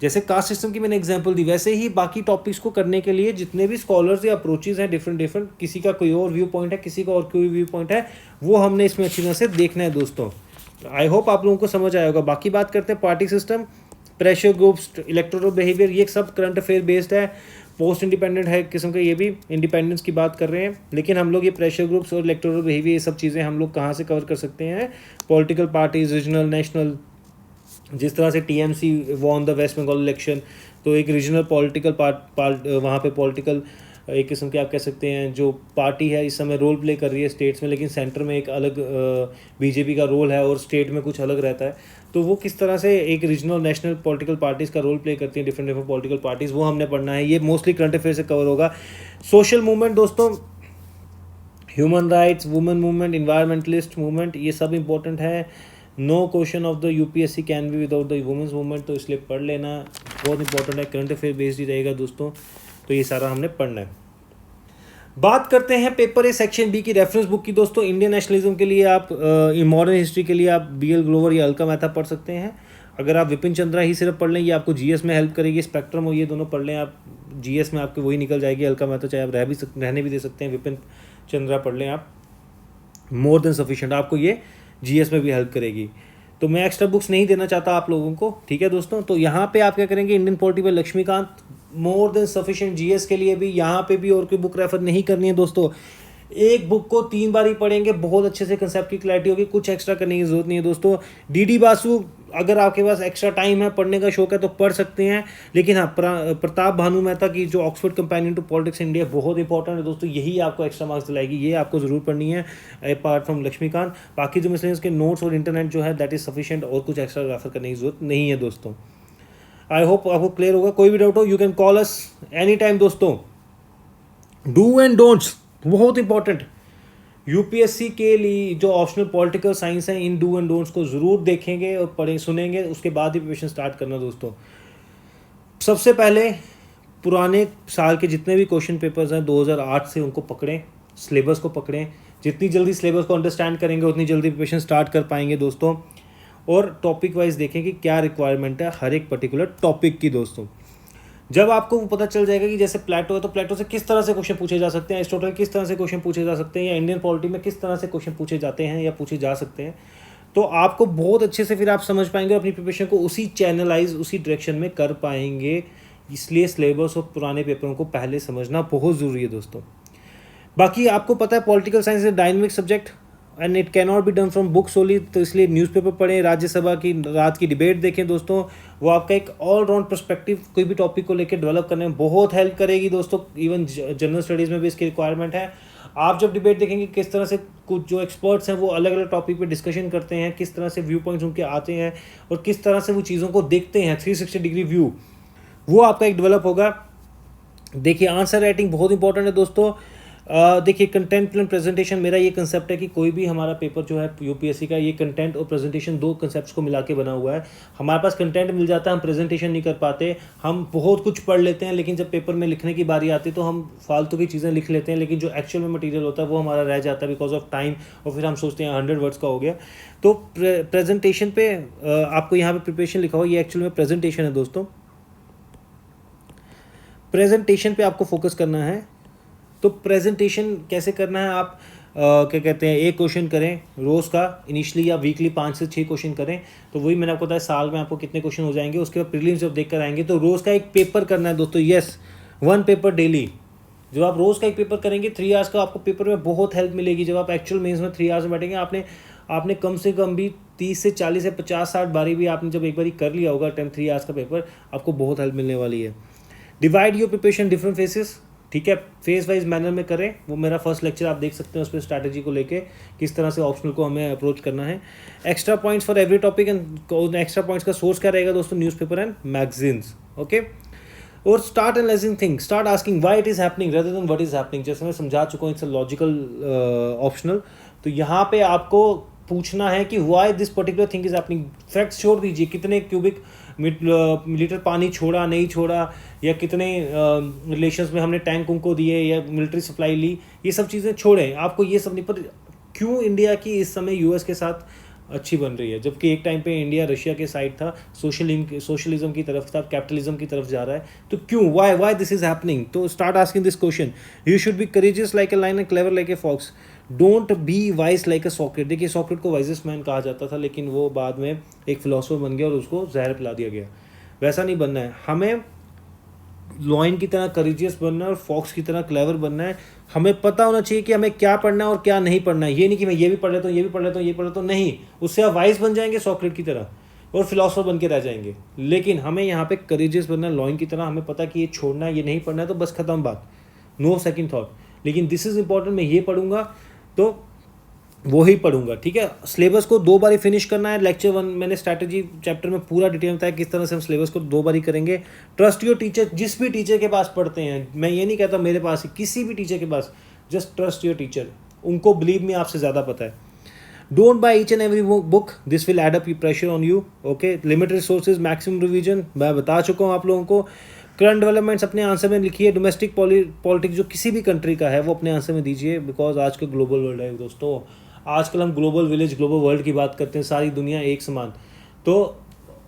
जैसे कास्ट सिस्टम की मैंने एग्जांपल दी, वैसे ही बाकी टॉपिक्स को करने के लिए जितने भी स्कॉलर्स या अप्रोचेस हैं डिफरेंट, किसी का कोई और व्यू पॉइंट है, किसी का और कोई व्यू पॉइंट है, वो हमने इसमें अच्छी तरह से देखना है दोस्तों। आई होप आप लोगों को समझ आया होगा। बाकी बात करते हैं party system, pressure groups, electoral behaviour, ये सब करंट अफेयर बेस्ड है, पोस्ट इंडिपेंडेंट है किस्म का, ये भी इंडिपेंडेंस की बात कर रहे हैं। लेकिन हम लोग ये प्रेशर ग्रुप्स और इलेक्टोरल बिहेवियर, ये सब चीज़ें हम लोग कहाँ से कवर कर सकते हैं? Political parties, regional, national. जिस तरह से TMC won the West Bengal election, तो एक रीजनल पॉलिटिकल वहाँ पे पॉलिटिकल एक किस्म के आप कह सकते हैं जो पार्टी है इस समय रोल प्ले कर रही है स्टेट्स में, लेकिन सेंटर में एक अलग बीजेपी का रोल है और स्टेट में कुछ अलग रहता है। तो वो किस तरह से एक रीजनल नेशनल पॉलिटिकल पार्टीज़ का रोल प्ले करती हैं डिफरेंट पॉलिटिकल पार्टीज़, वो हमने पढ़ना है। ये मोस्टली करंट अफेयर से कवर होगा। सोशल मूवमेंट दोस्तों, human rights, women movement, environmentalist movement, ये सब इंपॉर्टेंट है। No question of the UPSC can be without the women's movement, तो इसलिए पढ़ लेना बहुत इंपॉर्टेंट है, करंट अफेयर बेस्ड ही रहेगा दोस्तों। तो ये सारा हमने पढ़ना है। बात करते हैं पेपर ए सेक्शन बी की रेफरेंस बुक की दोस्तों। इंडियन नेशनलिज्म के लिए आप मॉडर्न हिस्ट्री के लिए आप बीएल ग्लोवर या अलका मेहता पढ़ सकते हैं। अगर आप विपिन चंद्रा ही सिर्फ पढ़ लें, ये आपको जीएस में हेल्प करेगी। स्पेक्ट्रम और ये दोनों पढ़ लें आप, जीएस में आपके वही निकल जाएगी। अलका मेहता चाहे आप रहने भी दे सकते हैं, विपिन चंद्रा पढ़ लें आप, मोर देन सफिशिएंट, आपको ये जीएस में भी हेल्प करेगी। तो मैं एक्स्ट्रा बुक्स नहीं देना चाहता आप लोगों को, ठीक है दोस्तों। तो यहाँ पे आप क्या करेंगे, Indian polity by Laxmikanth more than sufficient, GS के लिए भी यहाँ पे भी और कोई बुक रेफर नहीं करनी है दोस्तों। एक बुक को 3 बार ही पढ़ेंगे, बहुत अच्छे से कंसेप्ट की क्लैरिटी होगी, कुछ एक्स्ट्रा करने की जरूरत नहीं है दोस्तों। डीडी बासु, अगर आपके पास एक्स्ट्रा टाइम है, पढ़ने का शौक है तो पढ़ सकते हैं, लेकिन हाँ प्रताप भानु मेहता की जो Oxford companion to politics India बहुत इंपॉर्टेंट है दोस्तों, यही आपको एक्स्ट्रा मार्क्स दिलाएगी, ये आपको जरूर पढ़नी है अपार्ट फ्रॉम लक्ष्मीकांत। बाकी जो मिसलेनियस के नोट्स और इंटरनेट जो है दैट इज सफिशिएंट, और कुछ एक्स्ट्रा रेफर करने की जरूरत नहीं है दोस्तों। आई होप आपको क्लियर होगा। कोई भी डाउट हो you can call us any time दोस्तों। डू एंड डोंट्स बहुत इंपॉर्टेंट, यूपीएससी के लिए जो ऑप्शनल पॉलिटिकल साइंस है, इन डू एंड डोंट्स को जरूर देखेंगे और पढ़ें सुनेंगे, उसके बाद ही प्रिपरेशन स्टार्ट करना दोस्तों। सबसे पहले पुराने साल के जितने भी क्वेश्चन पेपर्स हैं 2008 से, उनको पकड़ें, सिलेबस को पकड़ें। जितनी जल्दी सिलेबस को अंडरस्टैंड करेंगे उतनी जल्दी प्रिपरेशन स्टार्ट कर पाएंगे दोस्तों। और टॉपिक वाइज देखें कि क्या रिक्वायरमेंट है हर एक पर्टिकुलर टॉपिक की दोस्तों। जब आपको पता चल जाएगा कि जैसे प्लेटो है तो प्लेटो से किस तरह से क्वेश्चन पूछे जा सकते हैं, एरिस्टोटल किस तरह से क्वेश्चन पूछे जा सकते हैं, या इंडियन पॉलिटी में किस तरह से क्वेश्चन पूछे जाते हैं या पूछे जा सकते हैं, तो आपको बहुत अच्छे से फिर आप समझ पाएंगे, अपनी प्रिपरेशन को उसी चैनलाइज उसी डायरेक्शन में कर पाएंगे। इसलिए सिलेबस और पुराने पेपरों को पहले समझना बहुत ज़रूरी है दोस्तों। बाकी आपको पता है political science is dynamic subject and it can not be done from books only, तो इसलिए न्यूज़पेपर पढ़ें, राज्यसभा की रात की डिबेट देखें दोस्तों, वो आपका एक ऑलराउंड पर्सपेक्टिव कोई भी टॉपिक को लेकर डेवलप करने में बहुत हेल्प करेगी दोस्तों। इवन जनरल स्टडीज़ में भी इसकी रिक्वायरमेंट है। आप जब डिबेट देखेंगे किस तरह से कुछ जो एक्सपर्ट्स हैं वो अलग अलग टॉपिक पे डिस्कशन करते हैं, किस तरह से व्यू पॉइंट्स उनके आते हैं और किस तरह से वो चीज़ों को देखते हैं 360 डिग्री व्यू, वो आपका एक डेवलप होगा। देखिए आंसर राइटिंग बहुत इंपॉर्टेंट है दोस्तों। देखिए कंटेंट प्लस प्रेजेंटेशन, मेरा ये कंसेप्ट है कि कोई भी हमारा पेपर जो है यूपीएससी का, ये कंटेंट और प्रेजेंटेशन दो कंसेप्ट्स को मिला के बना हुआ है। हमारे पास कंटेंट मिल जाता है, हम प्रेजेंटेशन नहीं कर पाते, हम बहुत कुछ पढ़ लेते हैं, लेकिन जब पेपर में लिखने की बारी आती है तो हम फालतू की चीज़ें लिख लेते हैं, लेकिन जो एक्चुअल में मटीरियल होता है वो हमारा रह जाता है बिकॉज ऑफ टाइम, और फिर हम सोचते हैं 100 वर्ड्स का हो गया। तो प्रेजेंटेशन पे आपको यहाँ पे प्रिपरेशन लिखा हुआ, ये एक्चुअल में प्रेजेंटेशन है दोस्तों। प्रेजेंटेशन पे आपको फोकस करना है। तो प्रेजेंटेशन कैसे करना है, आप क्या कहते हैं, एक क्वेश्चन करें रोज़ का इनिशियली, या वीकली 5 से 6 क्वेश्चन करें, तो वही मैंने आपको बताया साल में आपको कितने क्वेश्चन हो जाएंगे। उसके बाद प्रीलिम्स जब देख कर आएंगे तो रोज़ का एक पेपर करना है दोस्तों। Yes, 1 paper daily. जब आप रोज़ का एक पेपर करेंगे 3 आवर्स का, आपको पेपर में बहुत हेल्प मिलेगी। जब आप एक्चुअल मेंस में 3 आवर्स में बैठेंगे, आपने कम से कम भी 30 से 40 से 50-60 बारी भी आपने जब एक बारी कर लिया होगा अटेम्प्ट 3 आवर्स का पेपर, आपको बहुत हेल्प मिलने वाली है। Divide your preparation different phases, ठीक है, फेज वाइज मैनर में करें। वो मेरा फर्स्ट लेक्चर आप देख सकते हैं, उस पर स्ट्रैटेजी को लेके किस तरह से ऑप्शनल को हमें अप्रोच करना है। Extra points for every topic, and extra points का सोर्स क्या रहेगा दोस्तों, न्यूज़पेपर एंड मैगजीन्स। ओके, और start analysing things, start asking why it is happening rather than what is happening. जैसे मैं समझा चुका हूँ, इट्स अ लॉजिकल ऑप्शनल। तो यहाँ पे आपको पूछना है कि why this particular thing is happening. Facts छोड़ दीजिए, कितने क्यूबिक लीटर पानी छोड़ा नहीं छोड़ा, या कितने रिलेशंस में हमने टैंक उनको दिए या मिलिट्री सप्लाई ली, ये सब चीज़ें छोड़ें। आपको ये सब नहीं, पर क्यों इंडिया की इस समय यूएस के साथ अच्छी बन रही है, जबकि एक टाइम पे इंडिया रशिया के साइड था, सोशलिज्म की तरफ था, कैपिटलिज्म की तरफ जा रहा है। तो क्यों, वाई दिस इज हैपनिंग। तो start asking this question. You should be courageous like a lion and clever like a fox, don't be wise like a Socrates. देखिए सॉक्रेट को वाइजेस्ट मैन कहा जाता था, लेकिन वो बाद में एक फिलोसोफर बन गया और उसको जहर पिला दिया गया। वैसा नहीं बनना है हमें, लॉयन की तरह करेजियस बनना है और फॉक्स की तरह क्लेवर बनना है। हमें पता होना चाहिए कि हमें क्या पढ़ना है और क्या नहीं पढ़ना है। ये नहीं कि मैं ये भी पढ़ लेता हूँ, ये भी पढ़ लेता हूँ, ये पढ़ लेता हूँ, नहीं, उससे आप वाइज बन जाएंगे सॉक्रेट की तरह और फिलोसोफर बन के रह जाएंगे। लेकिन हमें यहाँ पे करेजियस बनना है, लॉयन की तरह। हमें पता कि ये छोड़ना है, ये नहीं पढ़ना है, तो बस खत्म बात, नो सेकंड थॉट। लेकिन दिस इज इंपॉर्टेंट, मैं ये पढ़ूंगा तो वो ही पढ़ूंगा, ठीक है। सिलेबस को 2 बारी फिनिश करना है। लेक्चर 1 मैंने स्ट्रैटेजी चैप्टर में पूरा डिटेल बताया किस तरह से हम सिलेबस को 2 बारी करेंगे। ट्रस्ट योर टीचर, जिस भी टीचर के पास पढ़ते हैं, मैं ये नहीं कहता मेरे पास ही, किसी भी टीचर के पास, जस्ट ट्रस्ट योर टीचर। उनको बिलीव में आपसे ज़्यादा पता है। Don't buy each and every book, this will add up pressure on you. Okay, limited resources, maximum revision, मैं बता चुका हूँ आप लोगों को। करंट डेवलपमेंट्स अपने आंसर में लिखिए। डोमेस्टिक पॉलिटिक्स जो किसी भी कंट्री का है वो अपने आंसर में दीजिए, बिकॉज आज का ग्लोबल वर्ल्ड है दोस्तों। आजकल हम ग्लोबल विलेज, ग्लोबल वर्ल्ड की बात करते हैं, सारी दुनिया एक समान। तो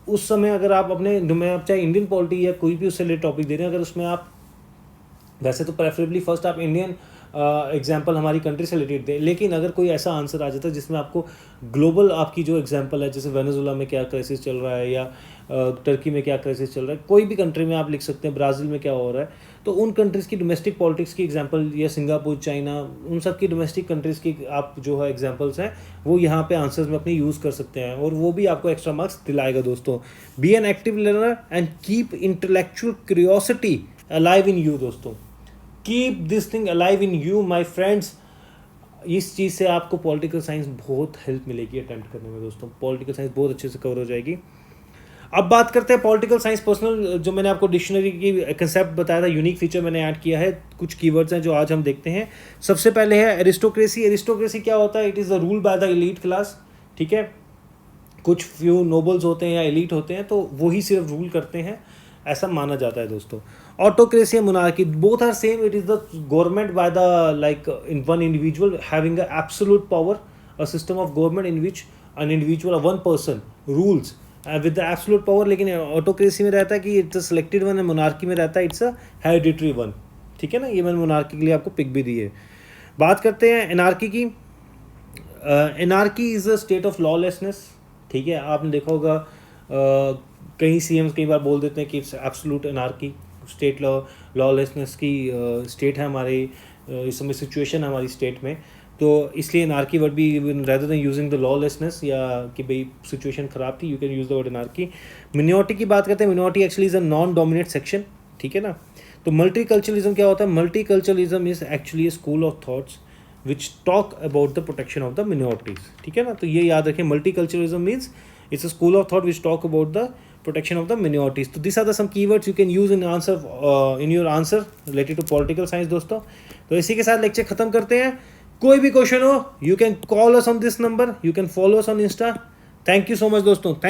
उस समय अगर आप अपने, चाहे इंडियन पॉलिटी या कोई भी उससे रिलेटेड टॉपिक दे रहे हैं, अगर उसमें आप वैसे तो प्रेफरेबली फर्स्ट आप इंडियन एग्जाम्पल हमारी कंट्री से रिलेटेड दें, लेकिन अगर कोई ऐसा आंसर आ जाता है जिसमें आपको ग्लोबल आपकी जो एग्जाम्पल है, जैसे वेनेजुला में क्या क्राइसिस चल रहा है या टर्की में क्या क्राइसिस चल रहा है, कोई भी कंट्री में आप लिख सकते हैं, ब्राज़ील में क्या हो रहा है, तो उन कंट्रीज़ की डोमेस्टिक पॉलिटिक्स की एग्जांपल, या सिंगापुर, चाइना, उन सब की डोमेस्टिक कंट्रीज़ की आप जो है एग्जांपल्स हैं वो यहाँ पे आंसर्स में अपने यूज़ कर सकते हैं, और वो भी आपको एक्स्ट्रा मार्क्स दिलाएगा दोस्तों। Be an active learner and keep intellectual curiosity alive in you दोस्तों, keep this thing alive in you my friends. इस चीज़ से आपको पॉलिटिकल साइंस बहुत हेल्प मिलेगी अटैम्प्ट करने में दोस्तों, पॉलिटिकल साइंस बहुत अच्छे से कवर हो जाएगी। अब बात करते हैं पॉलिटिकल साइंस पर्सनल, जो मैंने आपको डिक्शनरी की कंसेप्ट बताया था, यूनिक फीचर मैंने ऐड किया है, कुछ कीवर्ड्स हैं जो आज हम देखते हैं। सबसे पहले है एरिस्टोक्रेसी। एरिस्टोक्रेसी क्या होता है? It is the rule by the elite class, ठीक है। कुछ फ्यू नोबल्स होते हैं या एलीट होते हैं, तो वही सिर्फ रूल करते हैं, ऐसा माना जाता है दोस्तों। Autocracy and monarchy, both are same. It is the government by the like in one individual having a absolute power, a system of government in which an individual, one person rules with the absolute power. लेकिन ऑटोक्रेसी में रहता है कि it's a selected one, monarchy में रहता है इट्स अ हेरिडिटरी वन, ठीक है ना। ये मैंने मोनार्की के लिए आपको पिक भी दी है। बात करते हैं एनार्की की। Anarchy is a state of lawlessness, ठीक है। आपने देखा होगा कई सीएम्स कई बार बोल देते हैं कि it's absolute anarchy, state lawlessness की स्टेट है हमारे इस समय सिचुएशन है हमारी स्टेट में, तो इसलिए एनार्की वर्ड भी rather than using the lawlessness या कि भाई सिचुएशन ख़राब थी, you can use the word anarchy. Minority की बात करते हैं। Minority actually is a non dominate section, ठीक है ना। तो मल्टीकल्चरलिज्म क्या होता है? Multiculturalism is actually a school of thoughts which talk about the protection of the minorities, ठीक है ना। तो ये याद रखें, multiculturalism means it's a school of thought which talk about the protection of the minorities. तो this are the some keywords you can use in answer in your answer related to political science दोस्तों। तो इसी के साथ लेक्चर खत्म करते हैं। कोई भी क्वेश्चन हो, you can call us on this number, you can follow us on Insta. Thank you so much दोस्तों। थैंक